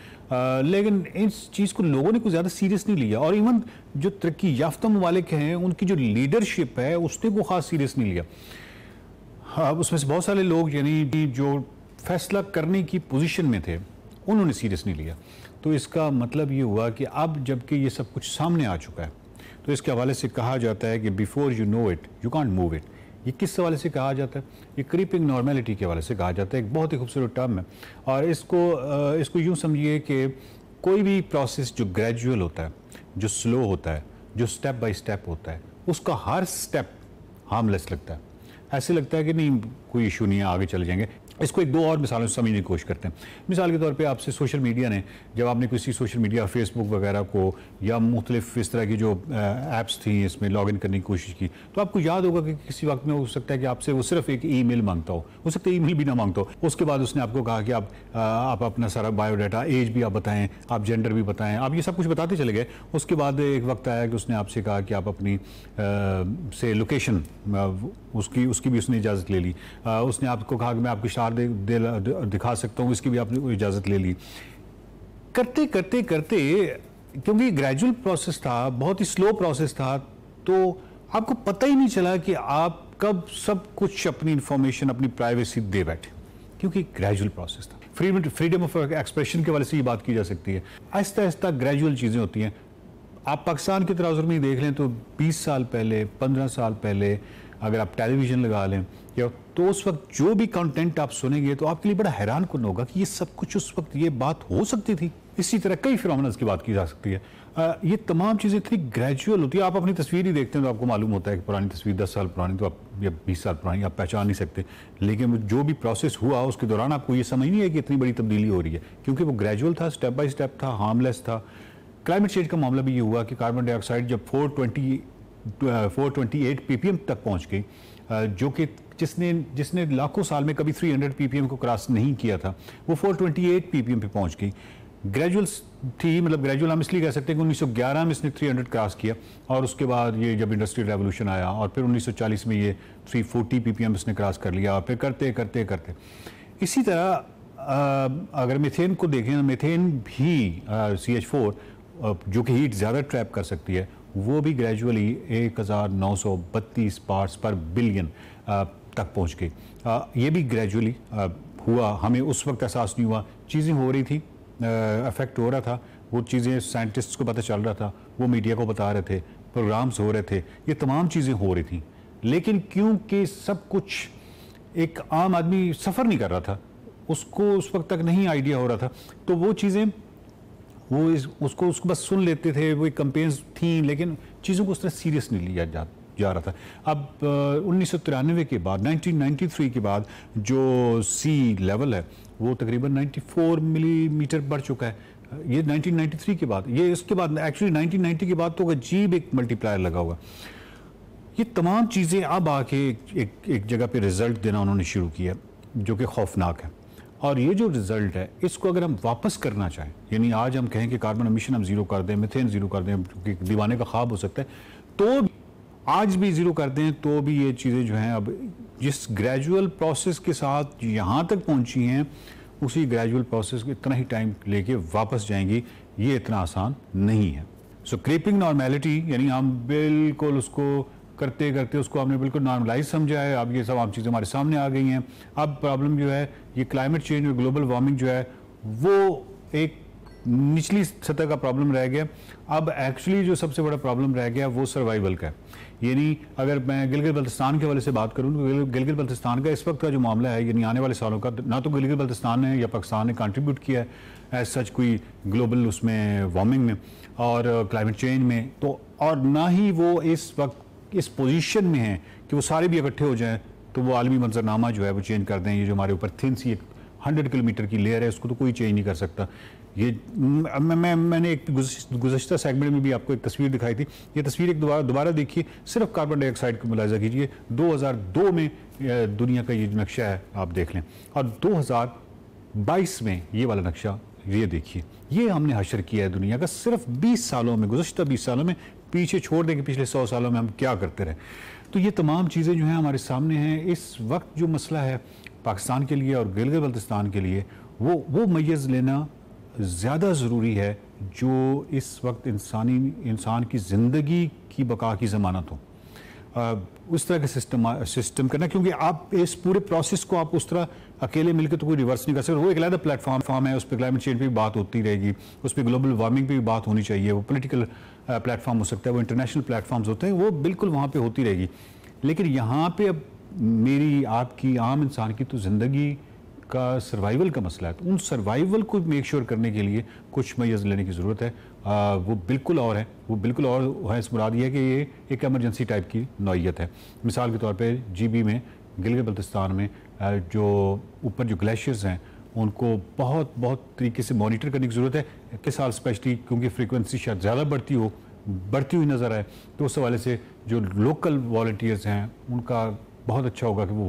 लेकिन इस चीज़ को लोगों ने कुछ ज़्यादा सीरियस नहीं लिया। और इवन जो तरक्की याफ्ता ममालिक हैं उनकी जो लीडरशिप है उसने को ख़ास सीरियस नहीं लिया। उसमें से बहुत सारे लोग यानी जो फैसला करने की पोजीशन में थे उन्होंने सीरियस नहीं लिया। तो इसका मतलब ये हुआ कि अब जबकि ये सब कुछ सामने आ चुका है तो इसके हवाले से कहा जाता है कि before you know it you can't move it. ये किस हवाले से कहा जाता है? ये क्रीपिंग नॉर्मेलिटी के हवाले से कहा जाता है। एक बहुत ही खूबसूरत टर्म है और इसको यूँ समझिए कि कोई भी प्रोसेस जो ग्रेजुअल होता है, जो स्लो होता है, जो स्टेप बाय स्टेप होता है, उसका हर स्टेप हार्मलेस लगता है। ऐसे लगता है कि नहीं कोई इशू नहीं है, आगे चले जाएंगे। इसको एक दो और मिसालों से समझने की कोशिश करते हैं। मिसाल के तौर पे आपसे सोशल मीडिया ने, जब आपने किसी सोशल मीडिया फेसबुक वगैरह को या मुख्तलिफ इस तरह की जो ऐप्स थी इसमें लॉग इन करने की कोशिश की, तो आपको याद होगा कि किसी वक्त में हो सकता है कि आपसे वो सिर्फ एक ईमेल मांगता हो सकता है ईमेल भी ना मांगता हो। उसके बाद उसने आपको कहा कि आप अपना सारा बायोडाटा, एज भी आप बताएं, आप जेंडर भी बताएं, आप ये सब कुछ बताते चले गए। उसके बाद एक वक्त आया कि उसने आपसे कहा कि आप अपनी से लोकेशन उसकी भी उसने इजाज़त ले ली। उसने आपको कहा कि मैं आपकी दिखा सकता हूँ, इसकी भी आपने इजाज़त ले ली। करते करते करते क्योंकि ग्रेजुअल प्रोसेस था, बहुत ही स्लो प्रोसेस था, तो आपको पता ही नहीं चला कि आप कब सब कुछ अपनी इंफॉर्मेशन, अपनी प्राइवेसी दे बैठे, क्योंकि ग्रेजुअल प्रोसेस था। फ्रीडम ऑफ एक्सप्रेशन के वाले से ये बात की जा सकती है। आहिस्ता आहिस्ता ग्रेजुअल चीज़ें होती हैं। आप पाकिस्तान के तराजुर में देख लें तो 20 साल पहले, 15 साल पहले अगर आप टेलीविज़न लगा लें या तो उस वक्त जो भी कंटेंट आप सुनेंगे तो आपके लिए बड़ा हैरान कुन होगा कि ये सब कुछ उस वक्त ये बात हो सकती थी। इसी तरह कई फिनोमेनन्स की बात की जा सकती है। ये तमाम चीज़ें इतनी ग्रेजुअल होती है। आप अपनी तस्वीर ही देखते हैं तो आपको मालूम होता है कि पुरानी तस्वीर 10 साल पुरानी तो आप या 20 साल पुरानी आप पहचान नहीं सकते, लेकिन जो भी प्रोसेस हुआ उसके दौरान आपको ये समझ नहीं है कि इतनी बड़ी तब्दीली हो रही है, क्योंकि वो ग्रेजुअल था, स्टेप बाय स्टेप था, हार्मलेस था। क्लाइमेट चेंज का मामला भी ये हुआ कि कार्बन डाइऑक्साइड जब 428 ppm तक पहुँच गई, जो कि जिसने लाखों साल में कभी 300 ppm को क्रॉस नहीं किया था, वो 428 ppm पे पहुंच गई। ग्रेजुअल थी, मतलब ग्रेजुअल हम इसलिए कह सकते हैं कि 1911 में इसने 300 क्रॉस किया और उसके बाद ये जब इंडस्ट्रियल रेवोल्यूशन आया और फिर 1940 में ये 340 ppm इसने क्रॉस कर लिया और फिर करते करते करते इसी तरह अगर मीथेन को देखें, मीथेन भी CH4 जो कि हीट ज़्यादा ट्रैप कर सकती है, वो भी ग्रेजुअली 1932 पार्ट्स पर बिलियन तक पहुंच गई। ये भी ग्रेजुअली हुआ, हमें उस वक्त एहसास नहीं हुआ। चीज़ें हो रही थी, अफेक्ट हो रहा था, वो चीज़ें साइंटिस्ट्स को पता चल रहा था, वो मीडिया को बता रहे थे, प्रोग्राम्स हो रहे थे, ये तमाम चीज़ें हो रही थी। लेकिन क्योंकि सब कुछ एक आम आदमी सफ़र नहीं कर रहा था, उसको उस वक्त तक नहीं आइडिया हो रहा था, तो वो चीज़ें उसको बस सुन लेते थे। वो कैंपेन्स थी लेकिन चीज़ों को उस तरह सीरियस नहीं लिया जा रहा था। अब 1993 के बाद, 1993 के बाद जो सी लेवल है वो तकरीबन 94 मिलीमीटर बढ़ चुका है। ये 1993 के बाद, ये इसके बाद एक्चुअली 1990 के बाद तो अजीब एक मल्टीप्लायर लगा हुआ। ये तमाम चीज़ें अब आके एक जगह पे रिजल्ट देना उन्होंने शुरू किया जो कि खौफनाक है। और ये जो रिजल्ट है इसको अगर हम वापस करना चाहें, यानी आज हम कहें कि कार्बन एमिशन हम ज़ीरो कर दें, मीथेन ज़ीरो कर दें, जो कि दीवाने का ख्वाब हो सकता है, तो आज भी ज़ीरो कर दें तो भी ये चीज़ें जो हैं अब जिस ग्रेजुअल प्रोसेस के साथ यहाँ तक पहुँची हैं उसी ग्रेजुअल प्रोसेस को इतना ही टाइम लेके वापस जाएंगी, ये इतना आसान नहीं है। सो क्रीपिंग नॉर्मेलिटी यानी हम बिल्कुल उसको करते करते उसको हमने बिल्कुल नॉर्मलाइज समझा है। अब ये सब आम चीज़ें हमारे सामने आ गई हैं। अब प्रॉब्लम जो है ये क्लाइमेट चेंज और ग्लोबल वार्मिंग जो है वो एक निचली सतह का प्रॉब्लम रह गया। अब एक्चुअली जो सबसे बड़ा प्रॉब्लम रह गया वो सर्वाइवल का है। यानी अगर मैं गिलगित बल्तिस्तान के हवाले से बात करूँ तो गिलगित बल्तिस्तान का इस वक्त का जो मामला है, यानी आने वाले सालों का, ना तो गिलगित बल्तिस्तान ने या पाकिस्तान ने कंट्रीब्यूट किया है एज सच कोई ग्लोबल उसमें वार्मिंग में और क्लाइमेट चेंज में, तो और ना ही वो इस वक्त इस पोजीशन में है कि वो सारे भी इकट्ठे हो जाएं तो वो आलमी मंजरनामा जो है वो चेंज कर दें। ये जो हमारे ऊपर थिन सी 100 किलोमीटर की लेयर है उसको तो कोई चेंज नहीं कर सकता। ये मैंने एक गुज़श्ता सेगमेंट में भी आपको एक तस्वीर दिखाई थी। ये तस्वीर एक दोबारा देखिए, सिर्फ कार्बन डाइऑक्साइड का मुलाहिजा कीजिए। 2002 में दुनिया का ये नक्शा है, आप देख लें, और 2022 में ये वाला नक्शा ये देखिए। ये हमने हशर किया है दुनिया का सिर्फ 20 सालों में, गुज़श्ता 20 सालों में। पीछे छोड़ दें कि पिछले 100 सालों में हम क्या करते रहे। तो ये तमाम चीज़ें जो हैं हमारे सामने हैं। इस वक्त जो मसला है पाकिस्तान के लिए और गिलगित बल्तिस्तान के लिए, वो मैयज़ लेना ज़्यादा ज़रूरी है जो इस वक्त इंसान की ज़िंदगी की बका की ज़मानत हो। उस तरह का सिस्टम करना, क्योंकि आप इस पूरे प्रोसेस को आप उस तरह अकेले मिलकर तो कोई रिवर्स नहीं कर सकते। वो एक अलग प्लेटफॉर्म है, उस पर क्लाइमेट चेंज पे भी बात होती रहेगी, उस पर ग्लोबल वार्मिंग पे भी बात होनी चाहिए। वो पॉलिटिकल प्लेटफॉर्म हो सकता है, वो इंटरनेशनल प्लेटफॉर्म्स होते हैं, वो बिल्कुल वहाँ पे होती रहेगी। लेकिन यहाँ पे अब मेरी आपकी आम इंसान की तो ज़िंदगी का सर्वाइवल का मसला है। तो उन सर्वाइवल को मेक श्योर करने के लिए कुछ मैयज़ लेने की ज़रूरत है। वो बिल्कुल और है, वो बिल्कुल और है। इस मुराद ये है कि ये एक एमरजेंसी टाइप की नौइयत है। मिसाल के तौर पे GB में, गिलगित बल्तिस्तान में जो ऊपर जो ग्लेशियर्स हैं उनको बहुत तरीके से मॉनिटर करने की ज़रूरत है। इस साल स्पेशली क्योंकि फ्रीक्वेंसी शायद ज़्यादा बढ़ती हुई नज़र आए, तो उस हवाले से जो लोकल वॉलंटियर्स हैं उनका बहुत अच्छा होगा कि वो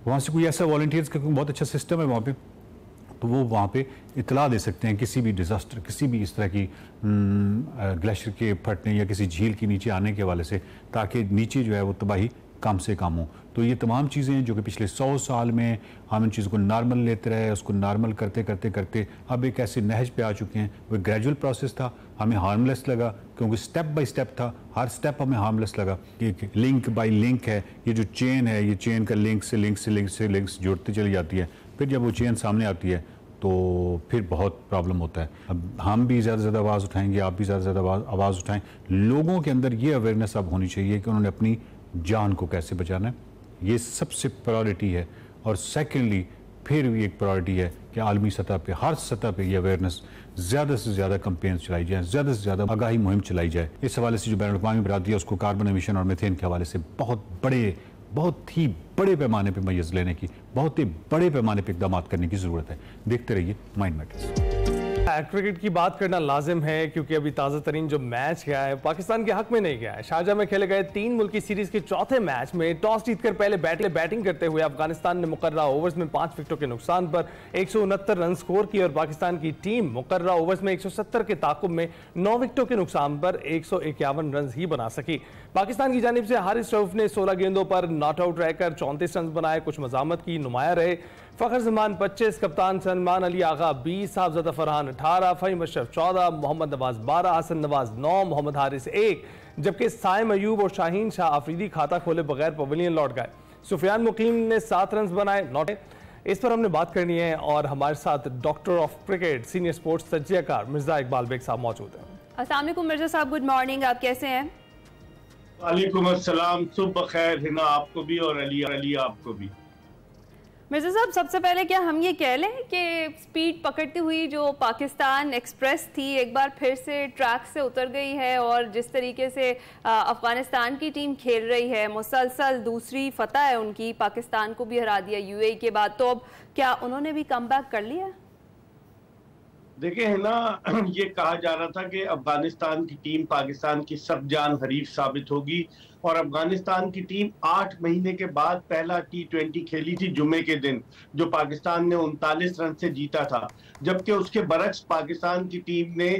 वहाँ से कोई ऐसा वॉलंटियर्स का बहुत अच्छा सिस्टम है वहाँ पे, तो वो वहाँ पे इतला दे सकते हैं किसी भी डिज़ास्टर, किसी भी इस तरह की ग्लेशियर के फटने या किसी झील के नीचे आने के हवाले से, ताकि नीचे जो है वो तबाही कम से कम हो। तो ये तमाम चीज़ें जो कि पिछले 100 साल में हम इन चीज़ों को नॉर्मल लेते रहे, उसको नॉर्मल करते अब एक ऐसे नहज पे आ चुके हैं। वो ग्रेजुअल प्रोसेस था, हमें हार्मलेस लगा क्योंकि स्टेप बाय स्टेप था, हर स्टेप हमें हार्मलेस लगा। एक लिंक बाय लिंक है, ये जो चेन है, ये चेन का लिंक से लिंक्स जुड़ती चली जाती है। फिर जब वो चेन सामने आती है तो फिर बहुत प्रॉब्लम होता है। अब हम भी ज़्यादा से ज़्यादा आवाज़ उठाएंगे, आप भी ज़्यादा से ज़्यादा आवाज़ उठाएं। लोगों के अंदर ये अवेयरनेस अब होनी चाहिए कि उन्होंने अपनी जान को कैसे बचाना है, ये सबसे प्रायोरिटी है। और सेकेंडली फिर भी एक प्रायोरिटी है कि आलमी सतह पे, हर सतह पे ये अवेयरनेस ज़्यादा से ज़्यादा कैंपेन्स चलाई जाए, ज़्यादा से ज़्यादा आगाही मुहिम चलाई जाए। इस हवाले से जो बैनुल-अक़वामी बरादरी है उसको कार्बन एमिशन और मीथेन के हवाले से बहुत ही बड़े पैमाने पे मैयज़ लेने की, बहुत ही बड़े पैमाने पे इक़दाम करने की ज़रूरत है। देखते रहिए माइंड मैटर्स। क्रिकेट की बात करना लाजिम है क्योंकि अभी ताज़ा तरीन जो मैच गया है पाकिस्तान के हक में नहीं गया है। शारजाह में खेले गए 3 मुल्की सीरीज के चौथे मैच में टॉस जीतकर पहले बैटिंग करते हुए अफगानिस्तान ने मुकर्ररा ओवर्स में 5 विकेटों के नुकसान पर 169 रन स्कोर किए और पाकिस्तान की टीम मुकर्ररा ओवर्स में 170 के ताकुब में 9 विकेटों के नुकसान पर 151 रन ही बना सकी। पाकिस्तान की जानिब से हारिस रऊफ ने 16 गेंदों पर नॉट आउट रहकर 34 रन बनाए, कुछ मज़ामत की नुमाया रहे। फ़खर जमान 25, कप्तान सलमान अली आगा 20, साहबज़ादा फरहान 18, फ़हीम अशरफ 14, मोहम्मद नवाज 12, हसन नवाज 9, मोहम्मद हारिस 1, जबकि साइम अयूब और शाहीन शाह अफरीदी खाता खोले बगैर पवेलियन लौट गए। सुफियान मुकीम ने 7 रन बनाए, नॉट। इस पर हमने बात करनी है और हमारे साथ doctor of cricket, senior sports तज्ज़ियाकार मिर्ज़ा इकबाल बेग साहब मौजूद हैं। अस्सलाम वालेकुम मिर्ज़ा साहब, गुड मॉर्निंग, आप कैसे हैं? वालेकुम अस्सलाम, सुबह खैर हिना आपको भी और अली आपको भी। मिर्ज़ा साहब, सबसे पहले क्या हम ये कह लें कि स्पीड पकड़ती हुई जो पाकिस्तान एक्सप्रेस थी एक बार फिर से ट्रैक से उतर गई है और जिस तरीके से अफगानिस्तान की टीम खेल रही है, मुसलसल दूसरी फतह है उनकी, पाकिस्तान को भी हरा दिया यूएई के बाद, तो अब क्या उन्होंने भी कमबैक कर लिया? देखिए है ना, ये कहा जा रहा था कि अफगानिस्तान की टीम पाकिस्तान की सबजान हरीफ साबित होगी और अफगानिस्तान की टीम 8 महीने के बाद पहला T20 खेली थी जुमे के दिन, जो पाकिस्तान ने 39 रन से जीता था। जबकि उसके बरक्स पाकिस्तान की टीम ने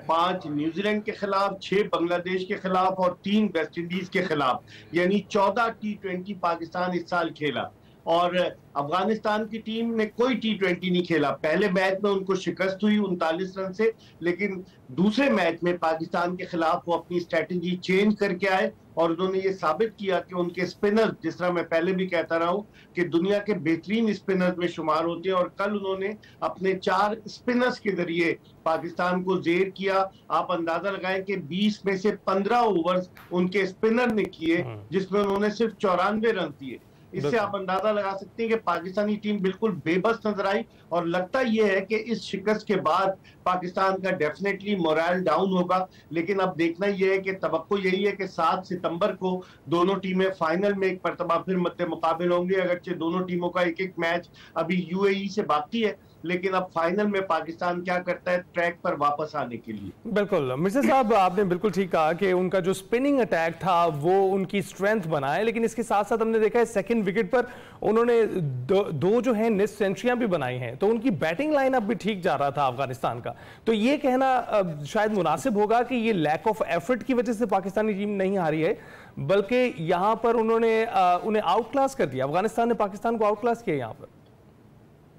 5 न्यूजीलैंड के खिलाफ, 6 बांग्लादेश के खिलाफ और 3 वेस्ट इंडीज के खिलाफ, यानी 14 T20 पाकिस्तान इस साल खेला और अफगानिस्तान की टीम ने कोई T20 नहीं खेला। पहले मैच में उनको शिकस्त हुई 39 रन से, लेकिन दूसरे मैच में पाकिस्तान के खिलाफ वो अपनी स्ट्रेटेजी चेंज करके आए और उन्होंने ये साबित किया कि उनके स्पिनर, जिस तरह मैं पहले भी कहता रहा हूं कि दुनिया के बेहतरीन स्पिनर्स में शुमार होते हैं, और कल उन्होंने अपने 4 स्पिनर्स के जरिए पाकिस्तान को जेर किया। आप अंदाजा लगाएं कि 20 में से 15 ओवर्स उनके स्पिनर ने किए, जिसमें उन्होंने सिर्फ 94 रन दिए। इससे आप अंदाजा लगा सकते हैं कि पाकिस्तानी टीम बिल्कुल बेबस नजर आई, और लगता यह है कि इस शिकस्त के बाद पाकिस्तान का डेफिनेटली मोरल डाउन होगा। लेकिन अब देखना यह है कि तवक्को यही है कि 7 सितंबर को दोनों टीमें फाइनल में एक मरतबा फिर मद्दे मुकाबिल होंगे। अगरचे दोनों टीमों का एक मैच अभी UAE से बाकी है, लेकिन अब फाइनल में पाकिस्तान क्या करता है ट्रैक पर वापस आने के लिए। बिल्कुल मिर्जा साहब, आपने बिल्कुल ठीक कहा कि उनका जो स्पिनिंग अटैक था वो उनकी स्ट्रेंथ बना है, लेकिन इसके साथ साथ हमने देखा है सेकंड विकेट पर उन्होंने दो जो है निस सेंचुरियां भी बनाई हैं, तो उनकी बैटिंग लाइनअप भी ठीक जा रहा था अफगानिस्तान का। तो ये कहना शायद मुनासिब होगा कि ये लैक ऑफ एफर्ट की वजह से पाकिस्तानी टीम नहीं हारी है, बल्कि यहां पर उन्होंने उन्हें आउट क्लास कर दिया। अफगानिस्तान ने पाकिस्तान को आउट क्लास किया यहां पर।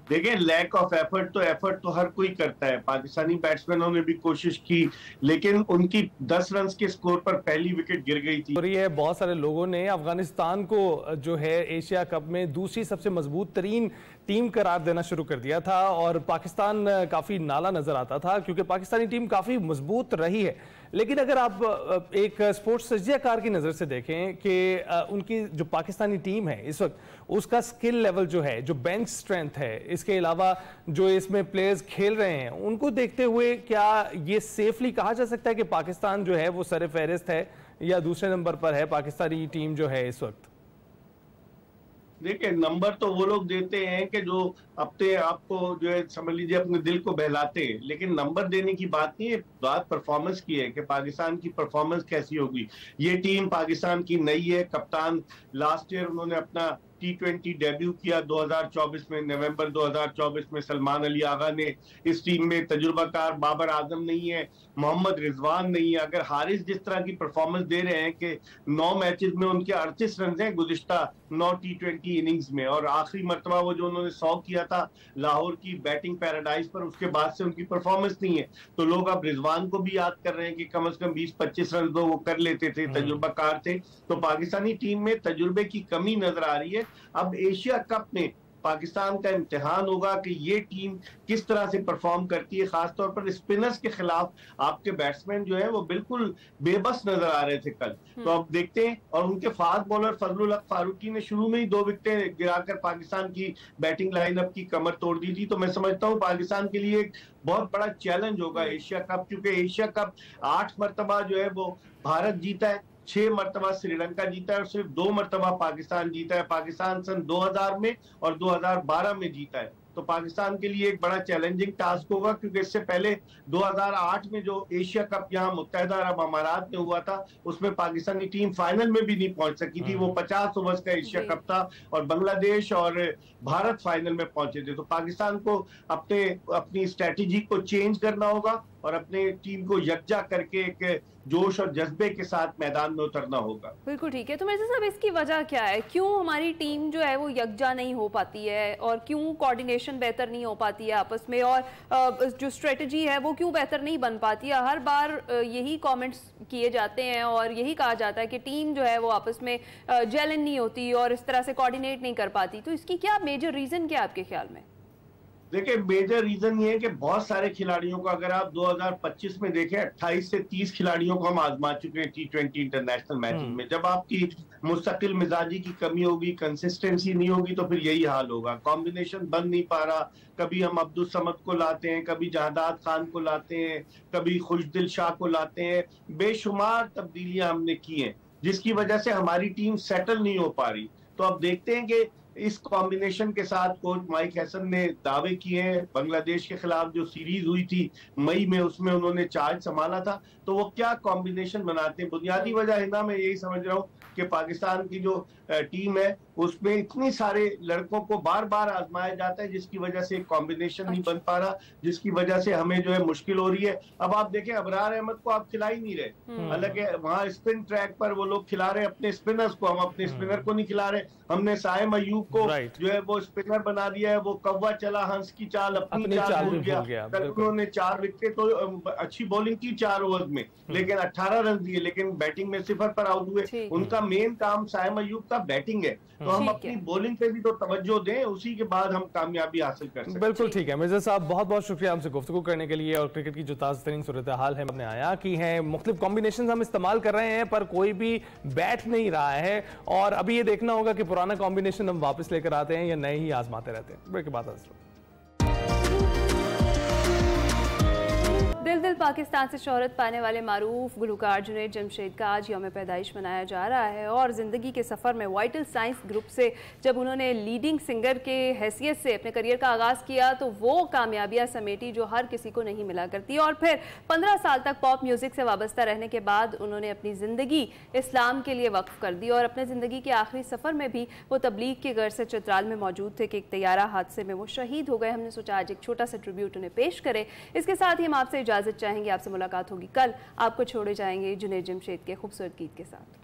देखिए, लैक ऑफ एफर्ट तो हर कोई करता है। पाकिस्तानी बैट्समैनों ने भी कोशिश की, लेकिन उनकी 10 रन के स्कोर पर पहली विकेट गिर गई थी। और ये बहुत सारे लोगों ने अफगानिस्तान को जो है एशिया कप में दूसरी सबसे मजबूत तरीन टीम करार देना शुरू कर दिया था, और पाकिस्तान काफी नाला नजर आता था क्योंकि पाकिस्तानी टीम काफी मजबूत रही है। लेकिन अगर आप एक स्पोर्ट्स तजज़ियाकार की नज़र से देखें कि उनकी जो पाकिस्तानी टीम है इस वक्त, उसका स्किल लेवल जो है, जो बेंच स्ट्रेंथ है, इसके अलावा जो इसमें प्लेयर्स खेल रहे हैं, उनको देखते हुए क्या ये सेफली कहा जा सकता है कि पाकिस्तान जो है वो सर फहरिस्त है या दूसरे नंबर पर है पाकिस्तानी टीम जो है इस वक्त? देखिए, नंबर तो वो लोग देते हैं कि जो अपने आप को जो है समझ लीजिए अपने दिल को बहलाते हैं, लेकिन नंबर देने की बात नहीं है, बात परफॉर्मेंस की है कि पाकिस्तान की परफॉर्मेंस कैसी होगी। ये टीम पाकिस्तान की नई है। कप्तान लास्ट ईयर उन्होंने अपना T20 डेब्यू किया 2024 में, नवंबर 2024 में। सलमान अली आगा ने इस टीम में तजुर्बाकार बाबर आजम नहीं है, मोहम्मद रिजवान नहीं है। अगर हारिस जिस तरह की परफॉर्मेंस दे रहे हैं कि 9 मैचेस में उनके 38 रन हैं गुज़िश्ता 9 T20 इनिंग्स में, और आखिरी मरतबा वो जो उन्होंने 100 किया था लाहौर की बैटिंग पैराडाइज पर, उसके बाद से उनकी परफॉर्मेंस नहीं है। तो लोग अब रिजवान को भी याद कर रहे हैं कि कम से कम 20-25 रन तो वो कर लेते थे, तजुर्बाकार थे। तो पाकिस्तानी टीम में तजुर्बे की कमी नजर आ रही है। अब एशिया कप में पाकिस्तान का इम्तिहान होगा कि ये टीम किस तरह से परफॉर्म करती है। खासतौर पर स्पिनर्स के खिलाफ आपके बैट्समैन जो है वो बिल्कुल बेबस नजर आ रहे थे कल। तो अब देखते हैं। और उनके फास्ट बॉलर फजलुल हक फारूकी ने शुरू में ही 2 विकेटें गिराकर पाकिस्तान की बैटिंग लाइनअप की कमर तोड़ दी थी। तो मैं समझता हूँ पाकिस्तान के लिए एक बहुत बड़ा चैलेंज होगा एशिया कप, क्योंकि एशिया कप 8 मरतबा जो है वो भारत जीता है, 6 मरतबा श्रीलंका जीता है और सिर्फ 2 मरतबा पाकिस्तान जीता है। पाकिस्तान सन 2000 में और 2012 में जीता है। तो पाकिस्तान के लिए एक बड़ा चैलेंजिंग टास्क होगा, क्योंकि इससे पहले 2008 में जो एशिया कप यहाँ मुत्तहिदा अरब अमारात में हुआ था, उसमें पाकिस्तानी टीम फाइनल में भी नहीं पहुंच सकी थी। वो 50 ओवर्स का एशिया कप था और बांग्लादेश और भारत फाइनल में पहुंचे थे। तो पाकिस्तान को अपनी स्ट्रेटेजी को चेंज करना होगा और अपने टीम को यकजा करके एक जोश और जज्बे के साथ मैदान में उतरना होगा। बिल्कुल ठीक है। तो मिर्जा साहब, इसकी वजह क्या है? क्यों हमारी टीम जो है वो यकजा नहीं हो पाती है, और क्यों कोऑर्डिनेशन बेहतर नहीं हो पाती है आपस में, और जो स्ट्रेटजी है वो क्यों बेहतर नहीं बन पाती है? हर बार यही कमेंट्स किए जाते हैं और यही कहा जाता है कि टीम जो है वो आपस में जेल नहीं होती और इस तरह से कोऑर्डिनेट नहीं कर पाती। तो इसकी क्या मेजर रीजन क्या आपके ख्याल में? देखिए, मेजर रीजन ये है कि बहुत सारे खिलाड़ियों को अगर आप 2025 में देखें, 28 से 30 खिलाड़ियों को हम आजमा चुके हैं T20 इंटरनेशनल मैचेस में। जब आपकी मुस्तकिल मिजाजी की कमी होगी, कंसिस्टेंसी नहीं होगी, तो फिर यही हाल होगा। कॉम्बिनेशन बन नहीं पा रहा। कभी हम अब्दुल समद को लाते हैं, कभी जहादात खान को लाते हैं, कभी खुशदिल शाह को लाते हैं। बेशुमार तब्दीलियां हमने की हैं, जिसकी वजह से हमारी टीम सेटल नहीं हो पा रही। तो अब देखते हैं कि इस कॉम्बिनेशन के साथ कोच माइक हैसन ने दावे किए हैं। बांग्लादेश के खिलाफ जो सीरीज हुई थी मई में, उसमें उन्होंने चार्ज संभाला था। तो वो क्या कॉम्बिनेशन बनाते हैं? बुनियादी वजह है ना, मैं यही समझ रहा हूँ कि पाकिस्तान की जो टीम है उसमें इतने सारे लड़कों को बार बार आजमाया जाता है, जिसकी वजह से कॉम्बिनेशन नहीं बन पा रहा, जिसकी वजह से हमें जो है मुश्किल हो रही है। अब आप देखें अबरार अहमद को आप खिला ही नहीं रहे, हालांकि वहां स्पिन ट्रैक पर वो लोग खिला रहे अपने स्पिनर्स को, हम अपने स्पिनर को नहीं खिला रहे। हमने साइम अयूब को जो है वो स्पिनर बना दिया है, वो कौवा चला हंस की चाल अपनी चाल भूल गया। उन्होंने 4 विकेट तो अच्छी बॉलिंग की 4 ओवर में, लेकिन 18 रन दिए, लेकिन बैटिंग में 0 पर आउट हुए। उनका मेन काम साइम अयूब का बैटिंग है, तो हम अपनी बॉलिंग पे भी तो तवज्जो दें, उसी के बाद हम कामयाबी हासिल कर सकते हैं। बिल्कुल ठीक है मिर्जा साहब, बहुत बहुत शुक्रिया हमसे गुफ्तगू करने के लिए। और क्रिकेट की जो ताज़ा तरीन सूरत हाल है हमने आया की है, मुख्तलिफ कॉम्बिनेशन हम इस्तेमाल कर रहे हैं पर कोई भी बैठ नहीं रहा है। और अभी ये देखना होगा कि पुराना कॉम्बिनेशन हम वापस लेकर आते हैं या नए ही आजमाते रहते हैं। ब्रेक के बाद दिल दिल पाकिस्तान से शोहरत पाने वाले मारूफ गुलकार जुनैद जमशेद का आज यौम पैदाइश मनाया जा रहा है। और ज़िंदगी के सफ़र में वाइटल साइंस ग्रुप से जब उन्होंने लीडिंग सिंगर के हैसियत से अपने करियर का आगाज़ किया तो वो कामयाबियाँ समेटी जो हर किसी को नहीं मिला करती। और फिर 15 साल तक पॉप म्यूज़िक से वाबस्ता रहने के बाद उन्होंने अपनी ज़िंदगी इस्लाम के लिए वक्फ कर दी। और अपने ज़िंदगी के आखिरी सफ़र में भी वो तबलीग के घर से चित्राल में मौजूद थे कि एक तैयारा हादसे में वो शहीद हो गए। हमने सोचा आज एक छोटा सा ट्रिब्यूट उन्हें पेश करें। इसके साथ ही हम आपसे इजाज़त चाहेंगे, आपसे मुलाकात होगी कल। आपको छोड़े जाएंगे जुनैद जमशेद के खूबसूरत गीत के साथ।